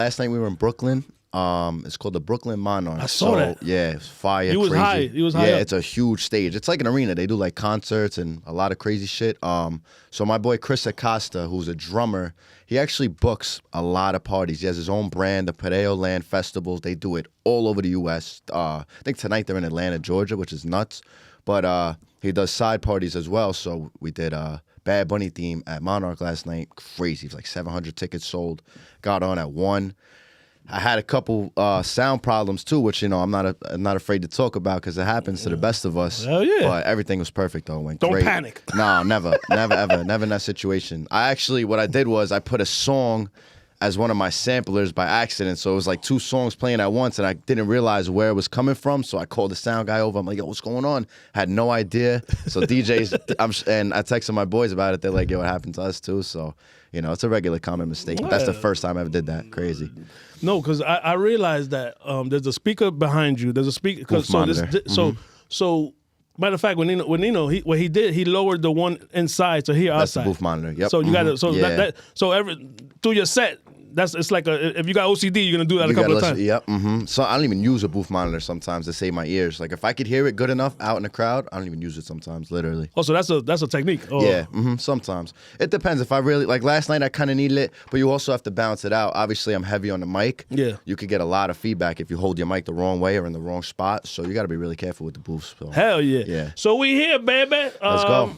Last night we were in Brooklyn. It's called the Brooklyn Monarch. I saw that. Yeah, it's fire. You was crazy. high. You was high. Yeah, up. it's a huge stage. It's like an arena. They do like concerts and a lot of crazy shit. So my boy Chris Acosta, who's a drummer, he actually books a lot of parties. He has his own brand, the Padeo Land Festivals. They do it all over the U.S. I think tonight they're in Atlanta, Georgia, which is nuts. But he does side parties as well. So we did Bad Bunny theme at Monarch last night. Crazy. It was like 700 tickets sold. Got on at 1. I had a couple sound problems too, which I'm not afraid to talk about because it happens to the best of us. Hell yeah! But everything was perfect though. It went Don't great. panic. No, never, ever, never in that situation. What I did was I put a song as one of my samplers by accident, so it was like 2 songs playing at once, and I didn't realize where it was coming from. So I called the sound guy over. I'm like, "Yo, what's going on?" Had no idea. So DJs, and I texted my boys about it. They're like, "Yo, it happened to us too." So it's a regular common mistake. But that's the first time I ever did that. Crazy. No, because I realized that there's a speaker behind you. There's a speaker. So matter of fact, when Nino, what he did, he lowered the one inside to hear That's outside. the booth monitor. Yep. So you got to Yeah. through your set. It's like if you got OCD, you're gonna do that a couple of times. Yep. So I don't even use a booth monitor sometimes to save my ears. Like if I could hear it good enough out in the crowd, I don't even use it sometimes. Literally. Oh, so that's a technique. Oh. Yeah. Sometimes it depends. If I really like last night, I kind of needed it, but you also have to balance it out. Obviously, I'm heavy on the mic. Yeah. You could get a lot of feedback if you hold your mic the wrong way or in the wrong spot. So you got to be really careful with the booths. So. Hell yeah. Yeah. So we here, baby. Let's go.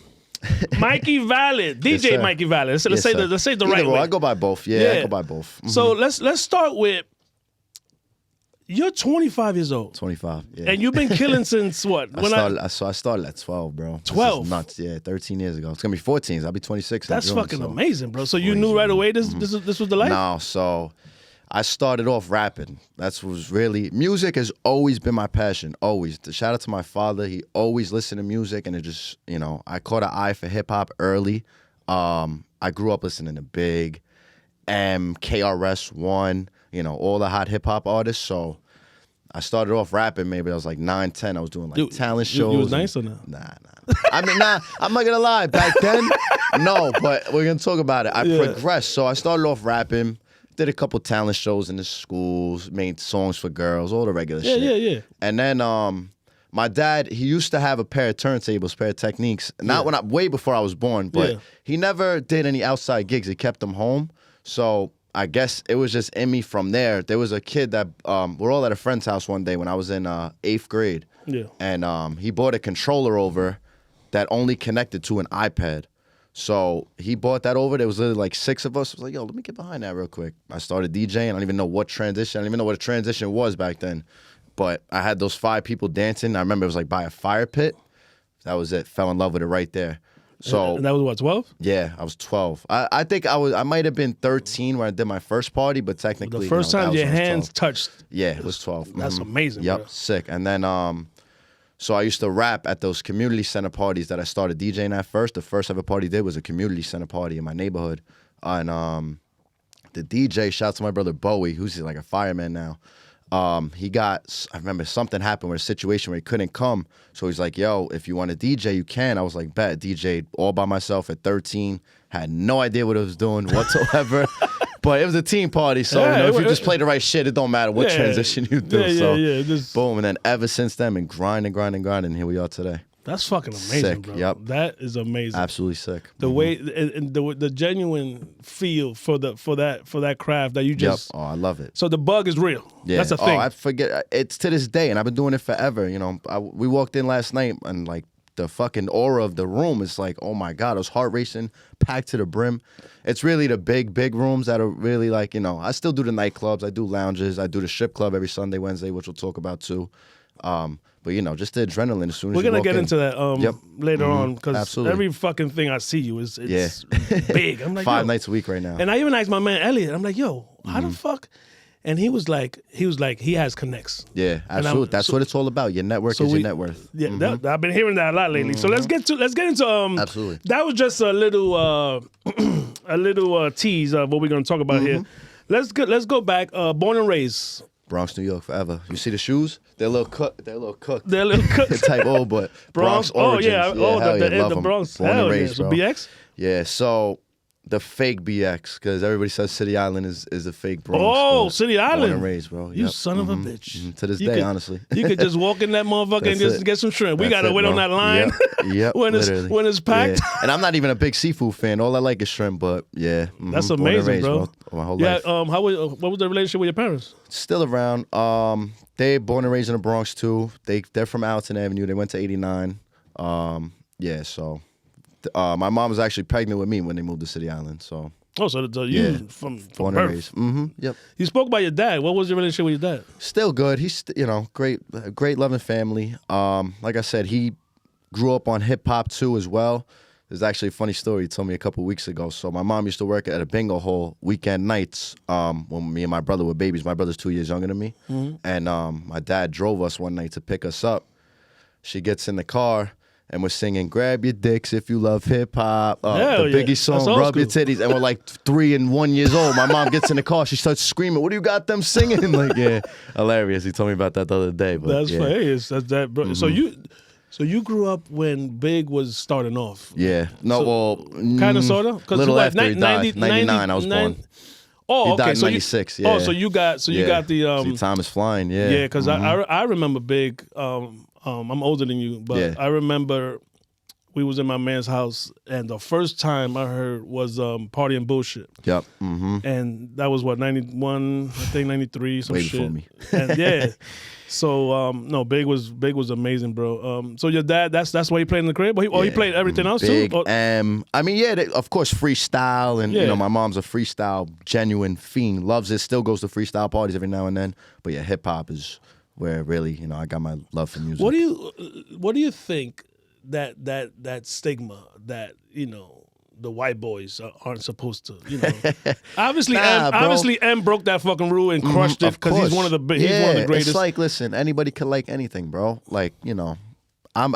Mikey Valid, DJ Yes, Mikey Valid. Let's say the right way. I go by both. Yeah, I go by both. So let's start with. You're 25 years old. 25. Yeah. And you've been killing since what? I started at 12, bro. 12. This is nuts. Yeah, 13 years ago. It's gonna be 14. So I'll be 26. That's in June, fucking so. amazing, bro. So you knew right away this was the life? No, so I started off rapping. Music has always been my passion. Always. Shout out to my father. He always listened to music, and it just, I caught an eye for hip hop early. I grew up listening to Big, KRS-One, all the hot hip hop artists. So I started off rapping. Maybe I was like 9, 10. I was doing like talent shows. You was nice or no? Nah. I mean, I'm not gonna lie. Back then, no. But we're gonna talk about it. I progressed. So I started off rapping. Did a couple talent shows in the schools, made songs for girls, all the regular shit. Yeah. And then my dad, he used to have a pair of turntables, pair of Techniques. Way before I was born, but he never did any outside gigs. He kept them home. So I guess it was just in me from there. There was a kid that we're all at a friend's house one day when I was in 8th grade. Yeah. And he bought a controller over that only connected to an iPad. So he bought that over. There was literally like 6 of us. I was like, yo, let me get behind that real quick. I started DJing. I don't even know what transition. I don't even know what a transition was back then. But I had those 5 people dancing. I remember it was like by a fire pit. That was it. Fell in love with it right there. So and that was what, 12? Yeah, I was 12. I think I might have been 13 when I did my first party, but technically The first time your hands 12. touched. Yeah, it was 12. That's amazing, Yep, bro. sick. And then so I used to rap at those community center parties that I started DJing at first. The first ever party I did was a community center party in my neighborhood. And the DJ, shout out to my brother Bowie, who's like a fireman now. I remember something happened with a situation where he couldn't come. So he's like, yo, if you want to DJ, you can. I was like, bet. DJ'd all by myself at 13. Had no idea what I was doing whatsoever. But it was a team party, so if you just play the right shit, it don't matter what transition you do. Boom. And then ever since then, been grinding, and here we are today. That's fucking amazing, sick, bro. Yep. That is amazing. Absolutely sick. The way and the genuine feel for that craft that you just. Yep. Oh, I love it. So the bug is real. Yeah. That's a thing. I forget. It's to this day, and I've been doing it forever. We walked in last night, and like the fucking aura of the room is like, oh my God, it was heart racing, packed to the brim. It's really the big rooms that are really like, I still do the nightclubs, I do lounges, I do the strip club every Sunday, Wednesday, which we'll talk about too. But just the adrenaline as soon as we're gonna get into that later on because every fucking thing I see you it's big. I'm like 5 nights a week right now. And I even asked my man Elliot, I'm like, yo, how the fuck? And he was like, he has connects. Yeah, absolutely. That's what it's all about. Your network is your net worth. Yeah, I've been hearing that a lot lately. So let's get into absolutely. That was just a little tease of what we're gonna talk about here. Let's go back. Born and raised. Bronx, New York, forever. You see the shoes? They're a little cooked. They're a little cooked. Type old, but Bronx origins. The Bronx. Born and raised, So bro. BX? Yeah, so the fake BX, because everybody says City Island is a fake Bronx. Oh, City Island. Born and raised, bro. You son of a bitch. To this day, honestly. You could just walk in that motherfucker and just get some shrimp. We got to wait on that line Yep, when it's packed. Yeah. And I'm not even a big seafood fan. All I like is shrimp, but yeah. That's amazing, raised, bro. My whole life. What was the relationship with your parents? Still around. They born and raised in the Bronx, too. They're from Alton Avenue. They went to 89. Yeah, so my mom was actually pregnant with me when they moved to City Island, so... Oh, so you from born birth. And raised. Mm-hmm. Yep. You spoke about your dad. What was your relationship with your dad? Still good. He's great loving family. Like I said, he grew up on hip hop too as well. There's actually a funny story he told me a couple weeks ago. So my mom used to work at a bingo hall weekend nights when me and my brother were babies. My brother's 2 years younger than me, and my dad drove us one night to pick us up. She gets in the car. And we're singing, grab your dicks if you love hip-hop. The Biggie song, rub your titties. And we're like 3 and 1 years old. My mom gets in the car. She starts screaming, what do you got them singing? Like, yeah, hilarious. He told me about that the other day. But, that's hilarious. That's that, bro. So you grew up when Big was starting off. Yeah. No, kind of, sort of? Little after he died. 99, I was born. Oh, okay. He died in 96, yeah. Oh, so you got the... See, time is flying, yeah. Yeah, because I remember Big... I'm older than you, but I remember we was in my man's house, and the first time I heard was Party and Bullshit. Yep. And that was what, 91, I think 93, some Way shit. before me. And yeah. So no, Big was amazing, bro. So your dad, that's why he played in the crib? He played everything else Big, too? I mean, yeah, of course, freestyle, and my mom's a freestyle genuine fiend, loves it, still goes to freestyle parties every now and then. But yeah, hip hop is where really, I got my love for music. What do you think that stigma that, the white boys aren't supposed to, obviously M broke that fucking rule and crushed it because he's one of the greatest. It's like, listen, anybody could like anything, bro. Like, I'm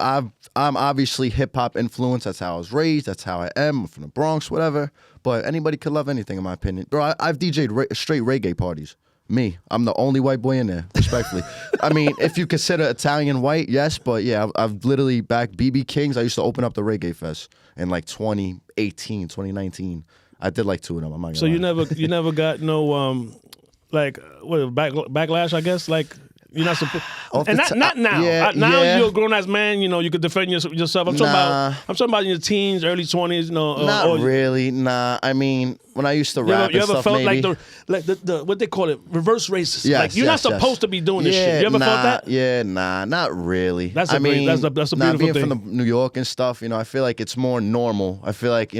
obviously hip hop influenced. That's how I was raised. That's how I am. I'm from the Bronx, whatever. But anybody could love anything, in my opinion. Bro, I've DJ'd straight reggae parties. Me, I'm the only white boy in there, respectfully. I mean, if you consider Italian white, yes, but yeah, I've literally back BB King's. I used to open up the Reggae Fest in like 2018, 2019. I did like 2 of them. I'm not gonna lie. You never got no backlash, I guess, like. You're not supposed, and not now. Now you're a grown ass man. You could defend yourself. I'm talking about in your teens, early 20s. Not really. Nah. I mean, when I used to rap, you ever stuff, felt maybe. like the what they call it, reverse racist? Yes, like you're not supposed to be doing this shit. You ever felt that? Yeah, not really. That's a beautiful being thing. from New York and stuff, I feel like it's more normal. I feel like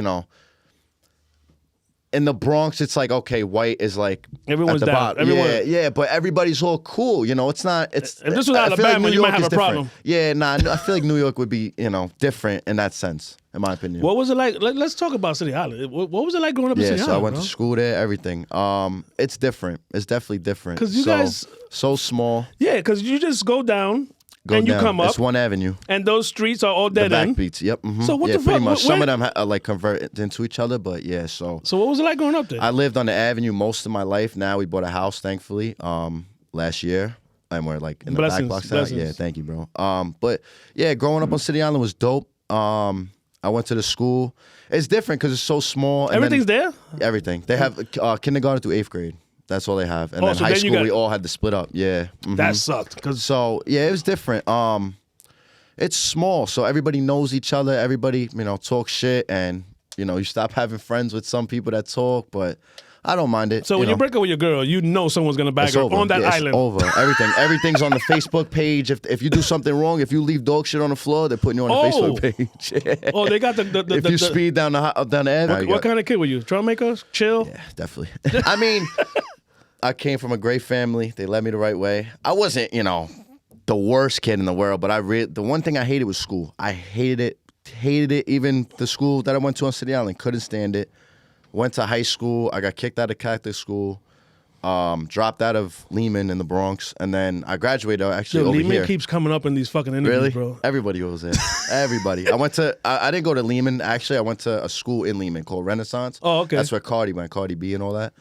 in the Bronx, it's like, okay, white is like everyone's at the down. bottom. Yeah, but everybody's all cool. It's not. It's if this was Alabama, you might have a problem. Yeah, I feel like New York would be, different in that sense, in my opinion. What was it like? Let's talk about City Island. What was it like growing up in City Island? I went to school there. Everything. It's different. It's definitely different. Because you guys so small. Yeah, because you just go down. You come up. It's one avenue. And those streets are all dead end. Backbeats, yep. So what the fuck? Pretty much. Some of them like convert into each other, but yeah, so. So what was it like growing up there? I lived on the avenue most of my life. Now we bought a house, thankfully, last year. And we're like in the back blocks now. Yeah, thank you, bro. But yeah, growing up on City Island was dope. I went to the school. It's different because it's so small. Everything's there? Everything. They have kindergarten through 8th grade. That's all they have. And then high school, we all had to split up. Yeah. That sucked. So, yeah, it was different. It's small, so everybody knows each other. Everybody, talks shit. And, you stop having friends with some people that talk, but I don't mind it. So when you break up with your girl, someone's going to back her on that island. It's over. Everything's on the Facebook page. If you do something wrong, if you leave dog shit on the floor, they're putting you on the Facebook page. Yeah. Oh, they got if you speed down the end. What kind of kid were you? Troublemaker? Chill? Yeah, definitely. I mean... I came from a great family. They led me the right way. I wasn't, the worst kid in the world, but the one thing I hated was school. I hated it. Even the school that I went to on City Island, couldn't stand it. Went to high school. I got kicked out of Catholic school. Dropped out of Lehman in the Bronx, and then I graduated actually over Lehman here. Keeps coming up in these fucking interviews, really? Bro. Everybody goes there. Everybody. I didn't go to Lehman. Actually, I went to a school in Lehman called Renaissance. Oh, okay. That's where Cardi went, Cardi B and all that.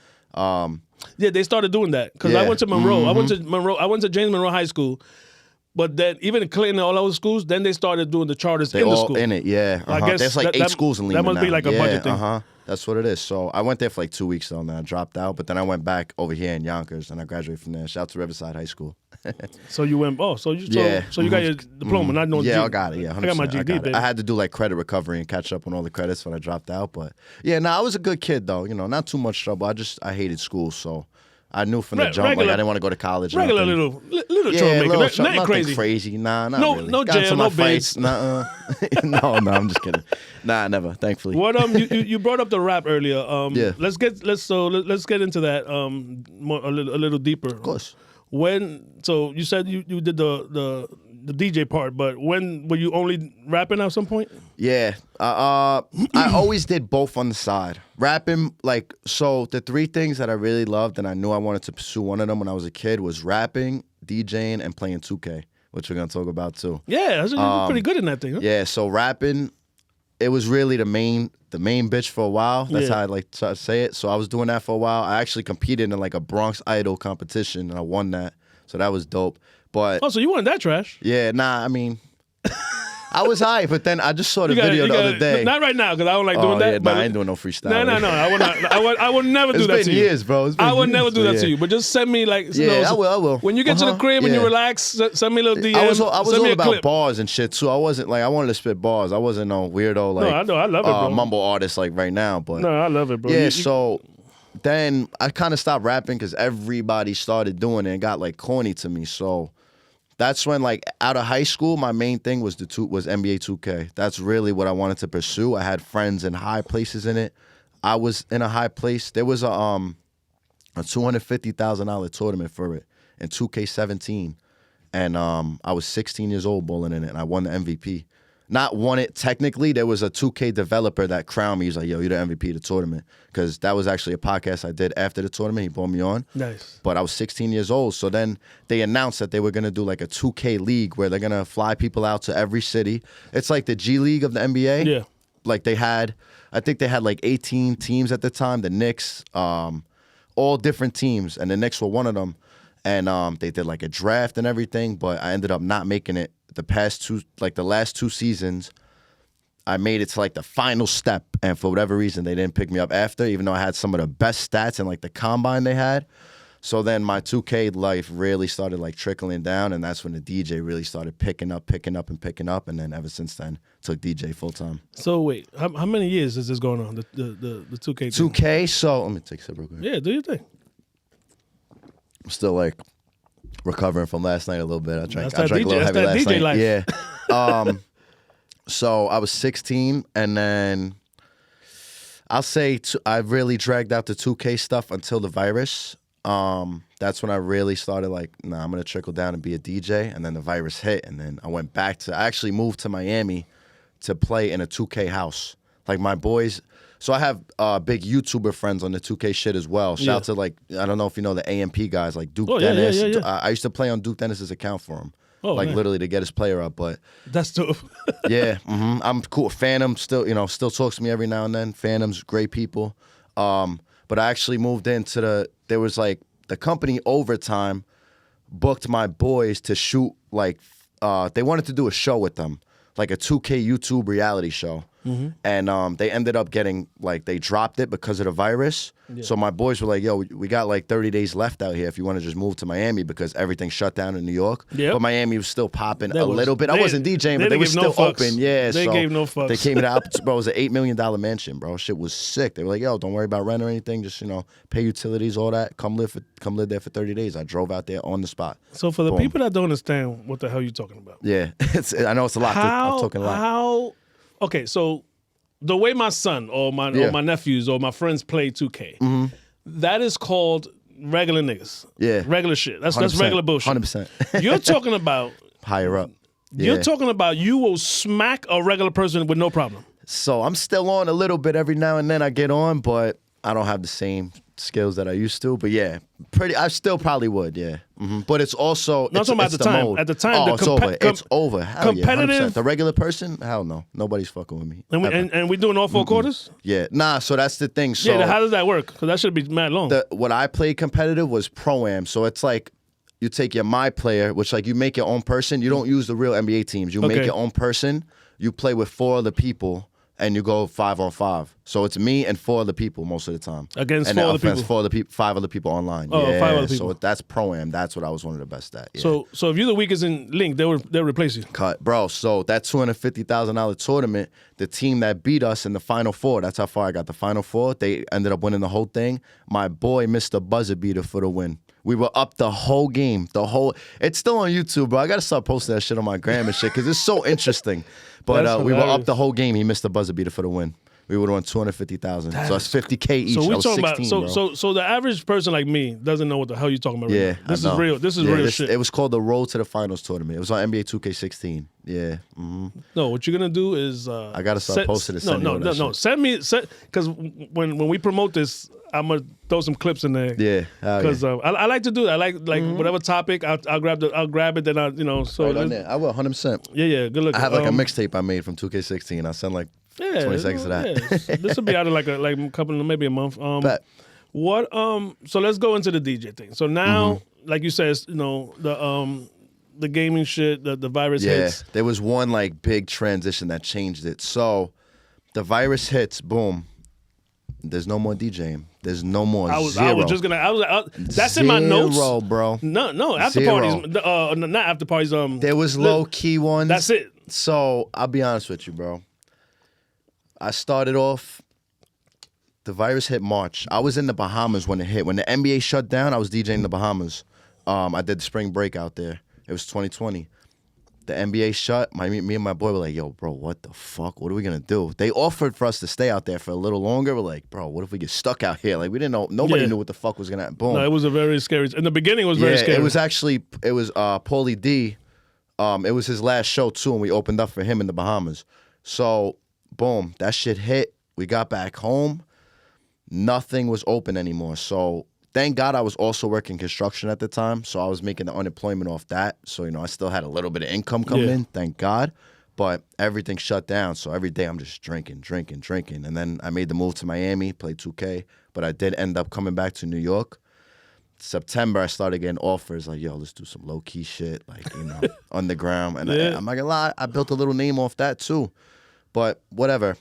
Yeah, they started doing that because I went to Monroe. I went to James Monroe High School, but then even in Clinton and all those schools, then they started doing the charters in the school. In it, yeah. I guess there's like 8 schools in Lehman. That must be like a budget thing. That's what it is. So I went there for like 2 weeks though, and then I dropped out. But then I went back over here in Yonkers, and I graduated from there. Shout out to Riverside High School. So you went. Oh, so you got your diploma, not no. Yeah, I got it. Yeah, 100%. I got my GD, baby. I had to do like credit recovery and catch up on all the credits when I dropped out. But yeah, I was a good kid though. Not too much trouble. I hated school, so I knew from the jump like I didn't want to go to college. Regular little troublemaker. Nothing crazy. Nah, not no, really. No Got jail, no fights. No, I'm just kidding. Nah, never. Thankfully. What you brought up the rap earlier. Yeah. Let's get into that more, a little deeper. Of course. So you said you did the DJ part, but when were you only rapping at some point? Yeah, I always did both on the side. Rapping, so the three things that I really loved and I knew I wanted to pursue one of them when I was a kid was rapping, DJing, and playing 2K, which we're going to talk about too. Yeah, you're pretty good in that thing, huh? Yeah, so rapping, it was really the main bitch for a while. That's how I like to say it. So I was doing that for a while. I actually competed in like a Bronx Idol competition and I won that. So that was dope. But so you weren't that trash. Yeah, I mean, I was high, but then I just saw the video the other day. Not right now because I don't like doing that. Yeah, but I ain't doing no freestyle. No. I would never do that to you. It's been years, bro. I would never do that to you. But just send me I will. When you get to the crib and you relax, send me a little DM. I was all about clip. bars and shit too. I wasn't I wanted to spit bars. I wasn't no weirdo No, I know. I love it, bro. mumble artist like right now. But no, I love it, bro. Yeah, so then I kind of stopped rapping because everybody started doing it and got corny to me. So that's when out of high school, my main thing was NBA 2K. That's really what I wanted to pursue. I had friends in high places in it. I was in a high place. There was a $250,000 tournament for it in 2K17, and I was 16 years old bowling in it, and I won the MVP. Not won it technically. There was a 2K developer that crowned me. He's like, yo, you're the MVP of the tournament. Because that was actually a podcast I did after the tournament. He brought me on. Nice. But I was 16 years old. So then they announced that they were going to do a 2K league where they're going to fly people out to every city. It's like the G League of the NBA. Yeah. I think they had 18 teams at the time. The Knicks, all different teams. And the Knicks were one of them. And they did a draft and everything. But I ended up not making it. The last two seasons, I made it to the final step, and for whatever reason, they didn't pick me up after, even though I had some of the best stats in the combine they had. So then my 2K life really started trickling down, and that's when the DJ really started picking up, and then ever since then, took DJ full time. So wait, how many years is this going on? The 2K. 2K. So let me take a sip real quick. Yeah, do your thing. I'm still recovering from last night a little bit. I drank a DJ, little heavy last DJ night. life. Yeah. So I was 16, and then I'll say I really dragged out the 2K stuff until the virus. That's when I really started I'm going to trickle down and be a DJ, and then the virus hit, and then I actually moved to Miami to play in a 2K house. My boys... So I have big YouTuber friends on the 2K shit as well. Shout out to I don't know if you know the AMP guys Duke Dennis. Yeah. I used to play on Duke Dennis's account for him. Oh, man. Literally to get his player up. But that's dope. Yeah, I'm cool. Phantom still talks to me every now and then. Phantom's great people. But I actually moved into there was the company Overtime booked my boys to shoot they wanted to do a show with them, a 2K YouTube reality show. Mm-hmm. And they ended up getting they dropped it because of the virus. Yeah. So my boys were yo, we got 30 days left out here if you want to just move to Miami because everything shut down in New York. Yep. But Miami was still popping little bit. I wasn't DJing, but they were still open. Yeah, they gave no fucks. They came out, bro. It was an $8 million mansion, bro. Shit was sick. They were yo, don't worry about rent or anything. Just pay utilities, all that. Come live there for 30 days. I drove out there on the spot. So for the people that don't understand what the hell you're talking about, yeah, I know it's a lot. I'm talking a lot. Okay, so the way my son or my nephews or my friends play 2K, that is called regular niggas. Yeah. Regular shit. That's regular bullshit. 100%. You're talking about higher up. Yeah. You're talking about you will smack a regular person with no problem. So I'm still on a little bit every now and then I get on, but I don't have the same skills that I used to. But yeah, I still probably would, yeah. Mm-hmm. But it's also not talking about the time. Mode. At the time, it's over. It's over. Hell competitive. Yeah, the regular person, hell no. Nobody's fucking with me. And we doing all four quarters? Yeah. Nah, so that's the thing. So yeah, how does that work? Because that should be mad long. What I played competitive was Pro-Am. So it's you take your My Player, which you make your own person. You don't use the real NBA teams. You make your own person. You play with 4 other people. and you go 5-on-5. So it's me and 4 other people most of the time. Against and 4 other people? 5 other people online. Oh, yeah, 5 other people. So that's pro-am. That's what I was one of the best at. Yeah. So if you're the weakest in Link, they'll replace you. Cut. Bro, so that $250,000 tournament, the team that beat us in the Final Four, that's how far I got, the Final Four, they ended up winning the whole thing. My boy missed a buzzer beater for the win. We were up the whole game, it's still on YouTube, bro. I gotta start posting that shit on my gram and shit because it's so interesting. But we were up the whole game. He missed a buzzer beater for the win. We would have won $250,000. So that's $50K each. So I we was talking 16, about bro. So the average person like me doesn't know what the hell you're talking about. Right now. This I is know. real. This is real shit. It was called the Road to the Finals tournament. It was on NBA 2K16. Yeah. Mm-hmm. No, what you're gonna do is I gotta start posting it. No. Send me because when we promote this, I'm gonna throw some clips in there. Yeah, because I like to do that. I like whatever topic I'll grab it. Then so right on there. I will 100%. Yeah. Good luck. I have like a mixtape I made from 2K16. I'll send like 20 seconds of that. Yeah. This will be out in like a couple, maybe a month. What? So let's go into the DJ thing. So now, like you said, the gaming shit, the virus hits. Yeah, there was one like big transition that changed it. So the virus hits, boom. There's no more DJing. There's no more. I was just gonna. That's in my notes. Zero, bro. No. After parties. Not after parties. There was low key ones. That's it. So I'll be honest with you, bro. I started off. The virus hit March. I was in the Bahamas when it hit. When the NBA shut down, I was DJing in the Bahamas. I did the spring break out there. It was 2020. The NBA shut. Me and my boy were like, yo, bro, what the fuck? What are we going to do? They offered for us to stay out there for a little longer. We're like, bro, what if we get stuck out here? Like, we didn't know. Nobody knew what the fuck was going to happen. Boom. No, it was a very scary. In the beginning, it was very scary. It was Paulie D. It was his last show, too, and we opened up for him in the Bahamas. So, boom, that shit hit. We got back home. Nothing was open anymore. So, thank God I was also working construction at the time, so I was making the unemployment off that. So, I still had a little bit of income coming in, thank God. But everything shut down, so every day I'm just drinking. And then I made the move to Miami, played 2K, but I did end up coming back to New York. September, I started getting offers like, yo, let's do some low-key shit, like, underground. And I'm not gonna lie, I built a little name off that too. But whatever.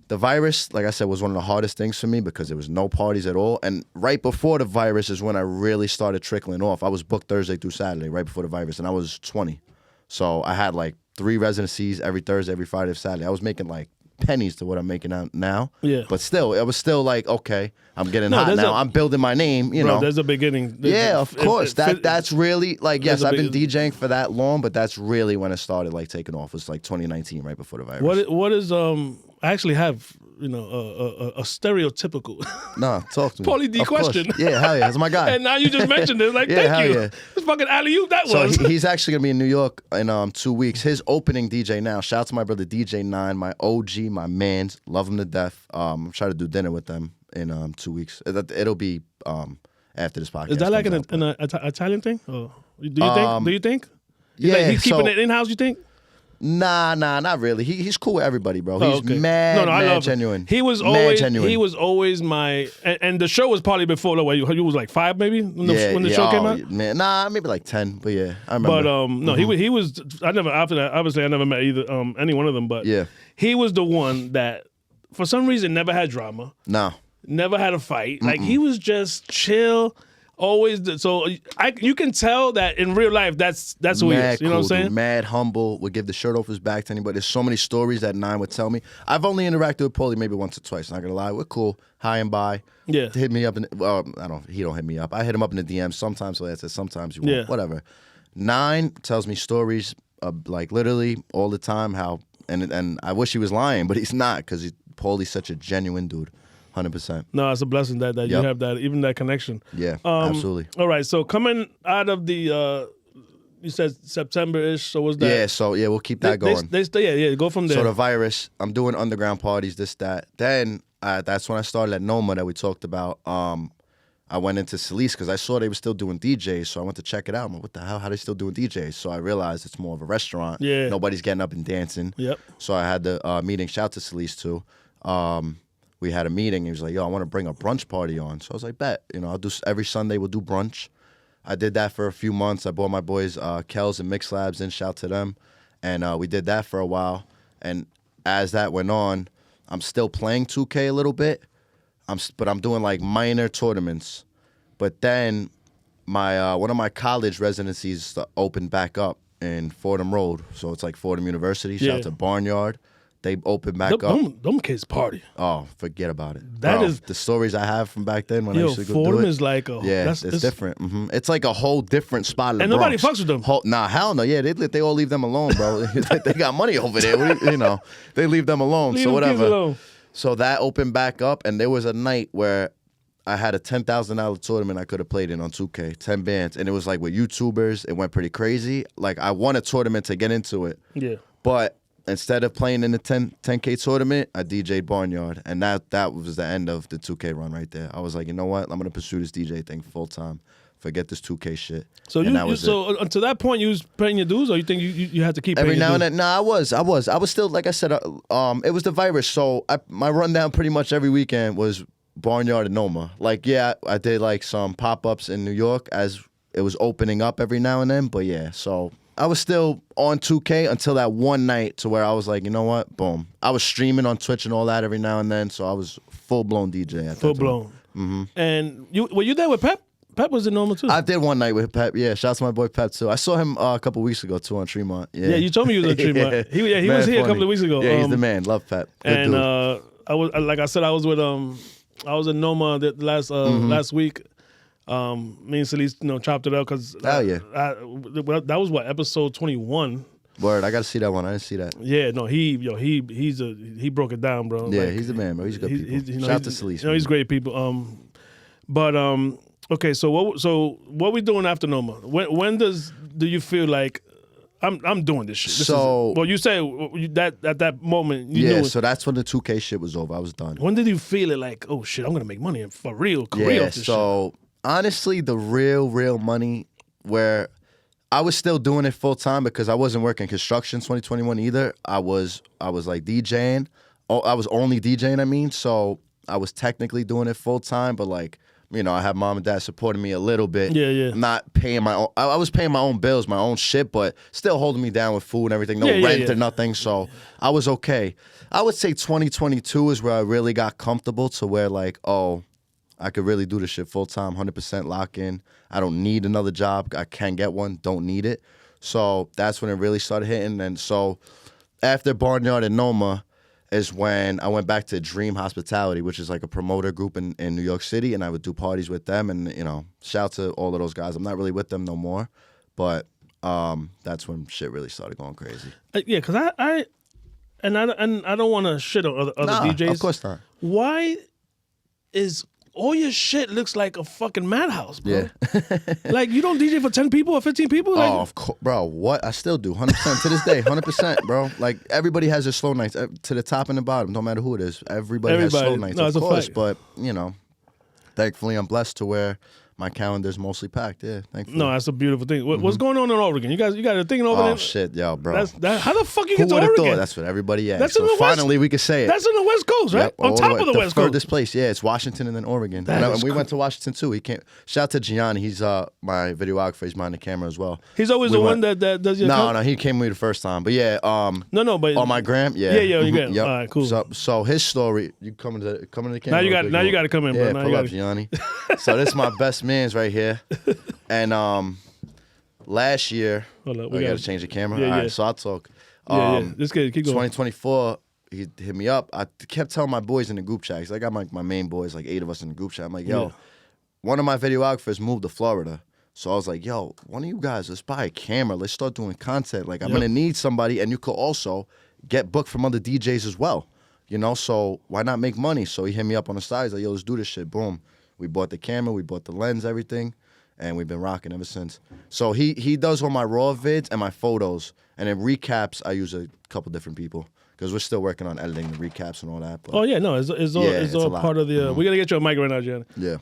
The virus, like I said, was one of the hardest things for me because there was no parties at all. And right before the virus is when I really started trickling off. I was booked Thursday through Saturday, right before the virus, and I was 20. So I had like 3 residencies every Thursday, every Friday, Saturday. I was making like pennies to what I'm making out now. Yeah. But still, it was still like, okay, I'm getting hot now. I'm building my name, you know. There's a beginning. Of course. That's really, like, yes, I've been DJing for that long, but that's really when it started, like, taking off. It was like 2019, right before the virus. What is, I actually have, a stereotypical. Nah, talk to me. Paulie D question. Course. Yeah, hell yeah, that's my guy. And now you just mentioned it. Like, thank you. Yeah. It's fucking alley-oop that was. So he's actually going to be in New York in 2 weeks. His opening DJ now. Shout out to my brother DJ 9, my OG, my mans. Love him to death. I'm trying to do dinner with them in 2 weeks. It'll be after this podcast. Is that like an Italian thing? Or do you think? Yeah. He's keeping it in-house, you think? Nah, not really. He's cool with everybody, bro. He's mad genuine. He was always my, and the show was probably before that. He was like 5 maybe when the show came out. Man, nah, maybe like 10, but yeah, I remember. But no, he was. I never after that. Obviously, I never met either any one of them. But yeah, he was the one that, for some reason, never had drama. No, never had a fight. Like he was just chill. Always, so you can tell that in real life that's who he is. You know what I'm saying? Mad humble, would give the shirt off his back to anybody. There's so many stories that Nine would tell me. I've only interacted with Paulie maybe once or twice. Not gonna lie, we're cool. Hi and bye. Yeah. Hit me up he don't hit me up. I hit him up in the DMs. Sometimes he'll answer, sometimes he won't. Yeah. Whatever. Nine tells me stories like literally all the time. How and I wish he was lying, but he's not because Paulie's such a genuine dude. 100%. No, it's a blessing that you have that, even that connection. Yeah, absolutely. All right, so coming out of the, you said September-ish, so was that? Yeah, we'll keep that going. Go from there. So the virus, I'm doing underground parties, this, that. Then that's when I started at Noma that we talked about. I went into Solis because I saw they were still doing DJs, so I went to check it out. I'm like, what the hell? How are they still doing DJs? So I realized it's more of a restaurant. Yeah. Nobody's getting up and dancing. Yep. So I had the meeting. Shout out to Solis too. We had a meeting. He was like, yo, I want to bring a brunch party on. So I was like, bet. I'll do every Sunday we'll do brunch. I did that for a few months. I brought my boys Kels and Mix Labs in. Shout to them. And we did that for a while. And as that went on, I'm still playing 2K a little bit. But I'm doing like minor tournaments. But then my one of my college residencies opened back up in Fordham Road. So it's like Fordham University. Shout out to Barnyard. They opened back up. Them kids party. Oh, forget about it. That is the stories I have from back then when I used to go Fordham do it. Is like a it's different. It's like a whole different spot in the and Bronx. nobody fucks with them. Nah, hell no. Yeah, they all leave them alone, bro. They got money over there. They leave them alone. Leave so them whatever. kids alone. So that opened back up, and there was a night where I had a $10,000 tournament I could have played in on 2K, 10 bands, and it was like with YouTubers. It went pretty crazy. Like I won a tournament to get into it. Yeah. But instead of playing in the 10K tournament, I DJ'd Barnyard, and that was the end of the 2K run right there. I was like, you know what? I'm gonna pursue this DJ thing full time. Forget this 2K shit. So until that point, you was paying your dues, or you think you had to keep paying every now your and dues? then? Nah, I was still, like I said, it was the virus. So my rundown pretty much every weekend was Barnyard and Noma. Like, yeah, I did like some pop-ups in New York as it was opening up every now and then. But yeah, so I was still on 2K until that one night to where I was like, you know what? Boom. I was streaming on Twitch and all that every now and then. So I was full-blown DJ at that time. Full-blown. Mm-hmm. And were you there with Pep? Pep was in Noma too. I did one night with Pep. Yeah, shout out to my boy Pep too. I saw him a couple weeks ago too on Tremont. Yeah, you told me he was on Tremont. He was here a couple of weeks ago. Yeah, he's the man. Love Pep. Good and dude. I was, like I said, I was in Noma last week. Me and Celise, chopped it up because that was what, episode 21. Word, I got to see that one. I didn't see that. Yeah, no, he broke it down, bro. Yeah, he's the man, bro. He's good people. Shout out to Celise. He's great people. Okay, so what we doing after Noma? When do you feel like I'm doing this shit? You said that at that moment you knew. So that's when the 2K shit was over. I was done. When did you feel it like, oh shit, I'm gonna make money for real career off this shit? Honestly, the real money where I was still doing it full time because I wasn't working construction 2021 either. I was like DJing. I was only DJing, I mean. So I was technically doing it full time, but like, I have mom and dad supporting me a little bit. Yeah. Not paying my own. I was paying my own bills, my own shit, but still holding me down with food and everything. No rent or nothing. So I was okay. I would say 2022 is where I really got comfortable to where like, oh, I could really do this shit full time, 100% lock in. I don't need another job. I can get one. Don't need it. So that's when it really started hitting. And so after Barnyard and Noma is when I went back to Dream Hospitality, which is like a promoter group in New York City, and I would do parties with them. And shout to all of those guys. I'm not really with them no more, but that's when shit really started going crazy. Yeah, because I don't want to shit on other DJs. Of course not. Why is all your shit looks like a fucking madhouse, bro? Yeah. Like, you don't DJ for 10 people or 15 people? Like, of course, bro. What? I still do. 100% to this day. 100%, bro. Like, everybody has their slow nights to the top and the bottom. Don't matter who it is. Everybody has slow nights, of course. But, thankfully, I'm blessed to where my calendar's mostly packed. Yeah, thankfully. No, that's a beautiful thing. What's going on in Oregon? You got a thing in Oregon? Oh, shit, yo, bro. How the fuck you get to Who would Oregon? have thought? That's what everybody asked. That's so in the finally, we could say it. That's in the West Coast, right? Yep, on top of the West Coast. Furthest place, yeah. It's Washington and then Oregon. And we went to Washington, too. He came. Shout out to Gianni. He's my videographer. He's behind the camera as well. He's always the one that does your No, he came with me the first time. But yeah. No, but on my gram, yeah. Yeah, you got. Yep. All right, cool. So his story, you coming to the camera? Now you got to come in, bro. Yeah, now pull up, Gianni. So this is my best man's right here. And last year, hold up, we got to change the camera. Yeah, All right, yeah. so I'll talk. This kid, keep going. 2024, he hit me up. I kept telling my boys in the group chat, 'cause I got my main boys, like 8 of us in the group chat. I'm like, yo, one of my videographers moved to Florida. So I was like, yo, one of you guys, let's buy a camera. Let's start doing content. Like, I'm going to need somebody, and you could also get booked from other DJs as well. So why not make money? So he hit me up on the side. He's like, yo, let's do this shit. Boom. We bought the camera. We bought the lens, everything. And we've been rocking ever since. So he does all my raw vids and my photos. And then recaps, I use a couple different people. Because we're still working on editing the recaps and all that. But it's all part of the... we got to get you a mic right now, Jen. Yeah.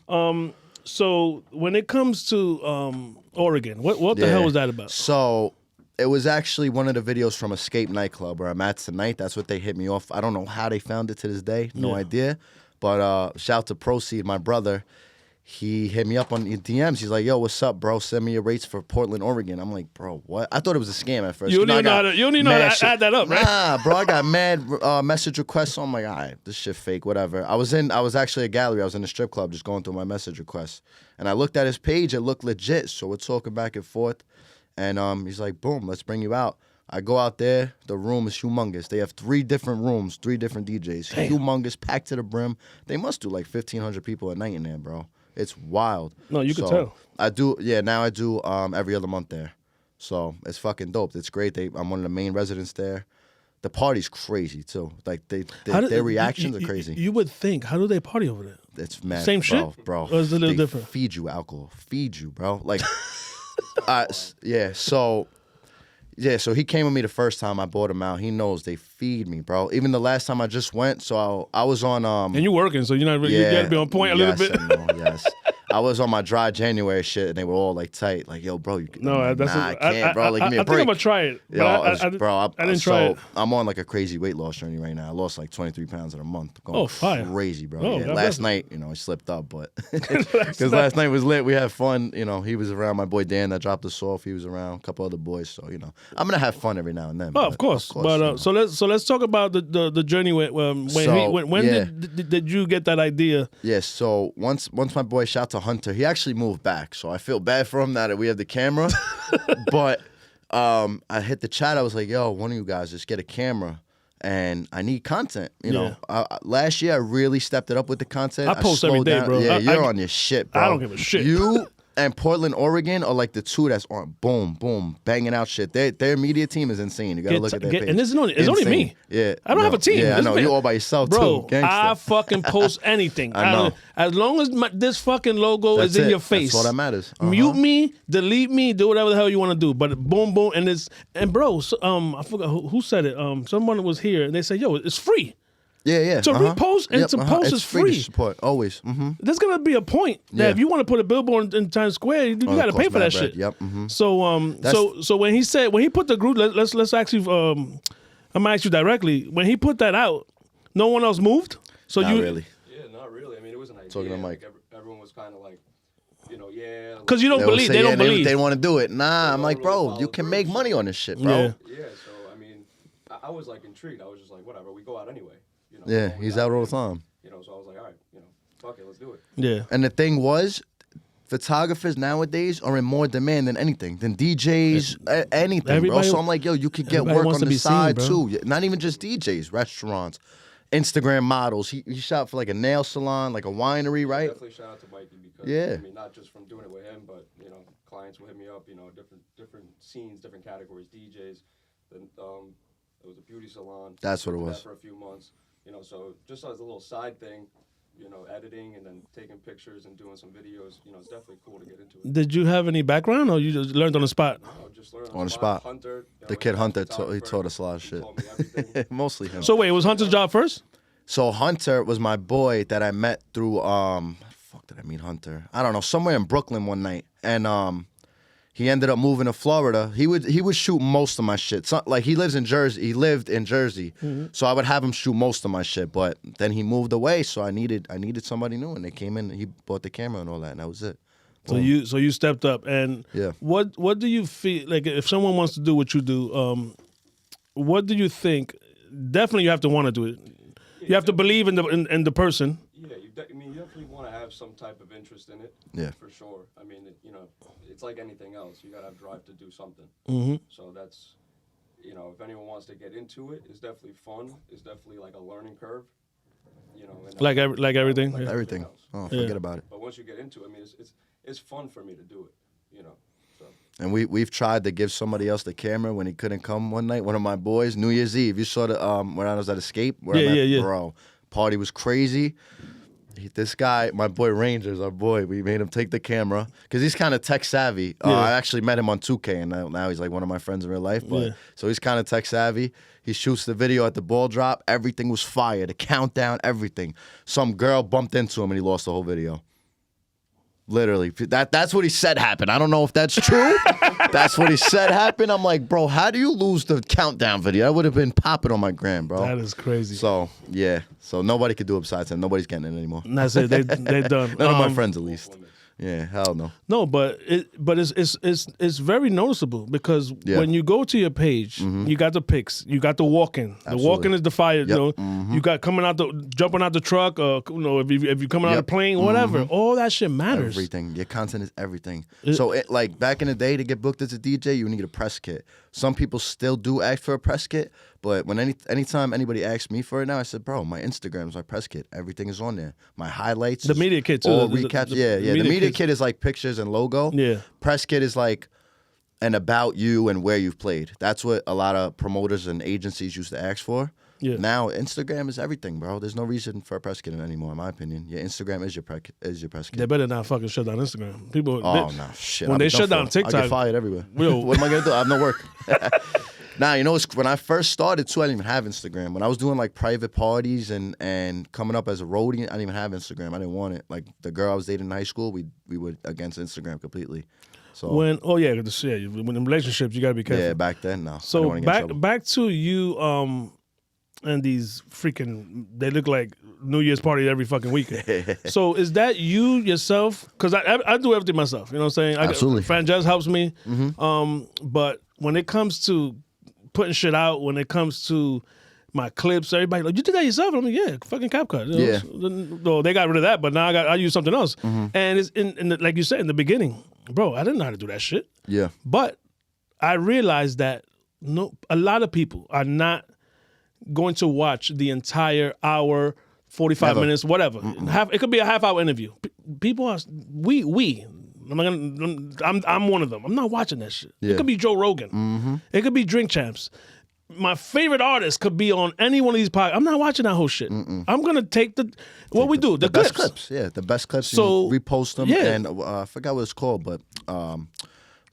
So when it comes to Oregon, what the hell was that about? So it was actually one of the videos from Escape Nightclub where I'm at tonight. That's what they hit me off. I don't know how they found it to this day. No idea. But shout out to Proceed, my brother. he hit me up on DMs. He's like, yo, what's up, bro? Send me your rates for Portland, Oregon. I'm like, bro, what? I thought it was a scam at first. You don't even know how to add that up, right? Nah, bro, I got mad message requests. So I'm like, all right, this shit fake, whatever. I was actually a gallery. I was in a strip club just going through my message requests. And I looked at his page. It looked legit. So we're talking back and forth. And he's like, boom, let's bring you out. I go out there. The room is humongous. They have 3 different rooms, 3 different DJs. Damn. Humongous, packed to the brim. They must do like 1,500 people a night in there, bro. It's wild. No, you can tell. I do. Yeah, now I do every other month there. So it's fucking dope. It's great. I'm one of the main residents there. The party's crazy too. Like their reactions are crazy. You would think. How do they party over there? It's mad. Same bro, shit, bro. Or is it a little different? Feed you alcohol. Feed you, bro. Like, yeah. So he came with me the first time. I bought him out. He knows they feed me, bro. Even the last time I just went, so I was on. And you working, so you're not really. You got to be on point a little bit. Yes. I was on my dry January shit, and they were all like tight, like, "Yo, bro, you can." No, like, I can't, bro. Like, give me a break. I think I'm gonna try it. Yo, I didn't try it. I'm on like a crazy weight loss journey right now. I lost like 23 pounds in a month. Going fire. Crazy, bro. Oh, yeah, last night, I slipped up, but because last night was lit. We had fun. He was around. My boy Dan that dropped us off. He was around. A couple other boys. So I'm gonna have fun every now and then. Oh, of course. But so let's talk about the journey when did you get that idea? Yes. So once my boy shot to Hunter, he actually moved back, so I feel bad for him now that we have the camera. But I hit the chat. I was like, yo, one of you guys just get a camera, and I need content. Last year I really stepped it up with the content. I post every day, bro. Yeah, you're on your shit, bro. I don't give a shit. You and Portland, Oregon are like the 2 that's on boom, boom, banging out shit. Their media team is insane. You gotta look at their page. And it's only me. Yeah, I don't have a team. Yeah, I know. You all by yourself, bro, too. Gangsta. I fucking post anything. I know. As long as this fucking logo is in your face. That's all that matters. Mute me, delete me, do whatever the hell you want to do. But boom, boom, and bro, I forgot who said it. Someone was here and they said, yo, it's free. Yeah. To repost and to post is free. To support, always. Mm-hmm. There's gonna be a point that if you want to put a billboard in Times Square, you got to pay for that shit. Yep. Mm-hmm. So when he put the group, let's actually, I'm gonna ask you directly. When he put that out, no one else moved. So not really. Yeah, not really. I mean, it was an idea. Talking to Mike. Everyone was kind of like, yeah. Because you don't believe. They don't believe. They want to do it. Nah, I'm like, bro, you can make money on this shit, bro. Yeah. So I mean, I was like intrigued. I was just like, whatever. We go out anyway. Yeah, he's out all the time. So I was like, all right, fuck it, let's do it. Yeah. And the thing was, photographers nowadays are in more demand than anything, than DJs, anything, bro. So I'm like, yo, you could get work on the side too. Not even just DJs, restaurants, Instagram models. He shot for like a nail salon, like a winery, right? Definitely shout out to Mikey because I mean, not just from doing it with him, but clients will hit me up, different scenes, different categories, DJs. Then it was a beauty salon. That's what it was. For a few months. So just as a little side thing, editing and then taking pictures and doing some videos, it's definitely cool to get into it. Did you have any background or you just learned on the spot? No, just learned on the spot. Hunter. The kid Hunter, he taught us a lot of shit. Mostly him. So wait, it was Hunter's job first? So Hunter was my boy that I met through, fuck did I meet Hunter? I don't know, somewhere in Brooklyn one night. And he ended up moving to Florida. He would shoot most of my shit. So, like he lived in Jersey, Mm-hmm. so I would have him shoot most of my shit. But then he moved away, so I needed somebody new, and they came in. He bought the camera and all that, and that was it. So you stepped up, and what do you feel like if someone wants to do what you do? What do you think? Definitely, you have to want to do it. You have to believe in the person. Yeah, you definitely want to have some type of interest in it. Yeah, for sure. I mean, it's like anything else. You gotta have drive to do something. Mm-hmm. So that's, if anyone wants to get into it, it's definitely fun. It's definitely like a learning curve. Like everything. Like everything. Else. Forget about it. But once you get into it, I mean, it's fun for me to do it. So. And we've tried to give somebody else the camera when he couldn't come one night. One of my boys, New Year's Eve. You saw the when I was at Escape. Yeah. Bro, party was crazy. This guy, my boy Rangers, our boy, we made him take the camera because he's kind of tech savvy. I actually met him on 2K, and now he's like one of my friends in real life. But so he's kind of tech savvy. He shoots the video at the ball drop. Everything was fire. The countdown, everything. Some girl bumped into him, and he lost the whole video. Literally. That's what he said happened. I don't know if that's true. That's what he said happened. I'm like, bro, how do you lose the countdown video? That would have been popping on my gram, bro. That is crazy. So, yeah. So nobody could do it besides him. Nobody's getting it anymore. And that's it. They done. None of my friends, at least. Yeah, hell no. No, but it's very noticeable because when you go to your page, you got the pics, you got the walk-in. The walk-in is the fire. Yep. You know, you got jumping out the truck, or if you're coming out of the plane, whatever. All that shit matters. Everything. Your content is everything. So, like back in the day, to get booked as a DJ, you need a press kit. Some people still do ask for a press kit, but when anytime anybody asks me for it now, I said, bro, my Instagram's my press kit. Everything is on there. My highlights. The media kit too. All recaps. The media kit is like pictures and logo. Yeah. Press kit is like an about you and where you've played. That's what a lot of promoters and agencies used to ask for. Yeah. Now Instagram is everything, bro. There's no reason for a press kit anymore, in my opinion. Your Instagram is your press kit. They better not fucking shut down Instagram. People. No, shit. When they shut down TikTok, I get fired everywhere. What am I gonna do? I have no work. Nah, you know, when I first started too, I didn't even have Instagram. When I was doing like private parties and coming up as a roadie, I didn't even have Instagram. I didn't want it. Like the girl I was dating in high school, we were against Instagram completely. So when when in relationships you gotta be careful. Yeah, back then, no. So back to you and these freaking, they look like New Year's party every fucking weekend. So is that you yourself? Because I do everything myself. You know what I'm saying? Absolutely. Franjez helps me. But when it comes to putting shit out, when it comes to my clips, everybody like, you did that yourself? I'm like, yeah, fucking CapCut. You know? Well, they got rid of that, but now I use something else. And it's like you said in the beginning, bro, I didn't know how to do that shit. Yeah. But I realized that a lot of people are not going to watch the entire hour, 45 minutes, whatever. It could be a half-hour interview. People are I'm one of them. I'm not watching that shit. Yeah. It could be Joe Rogan. It could be Drink Champs. My favorite artist could be on any one of these podcasts. I'm not watching that whole shit. I'm gonna take the best clips. Yeah, the best clips. So you repost them, and I forgot what it's called, but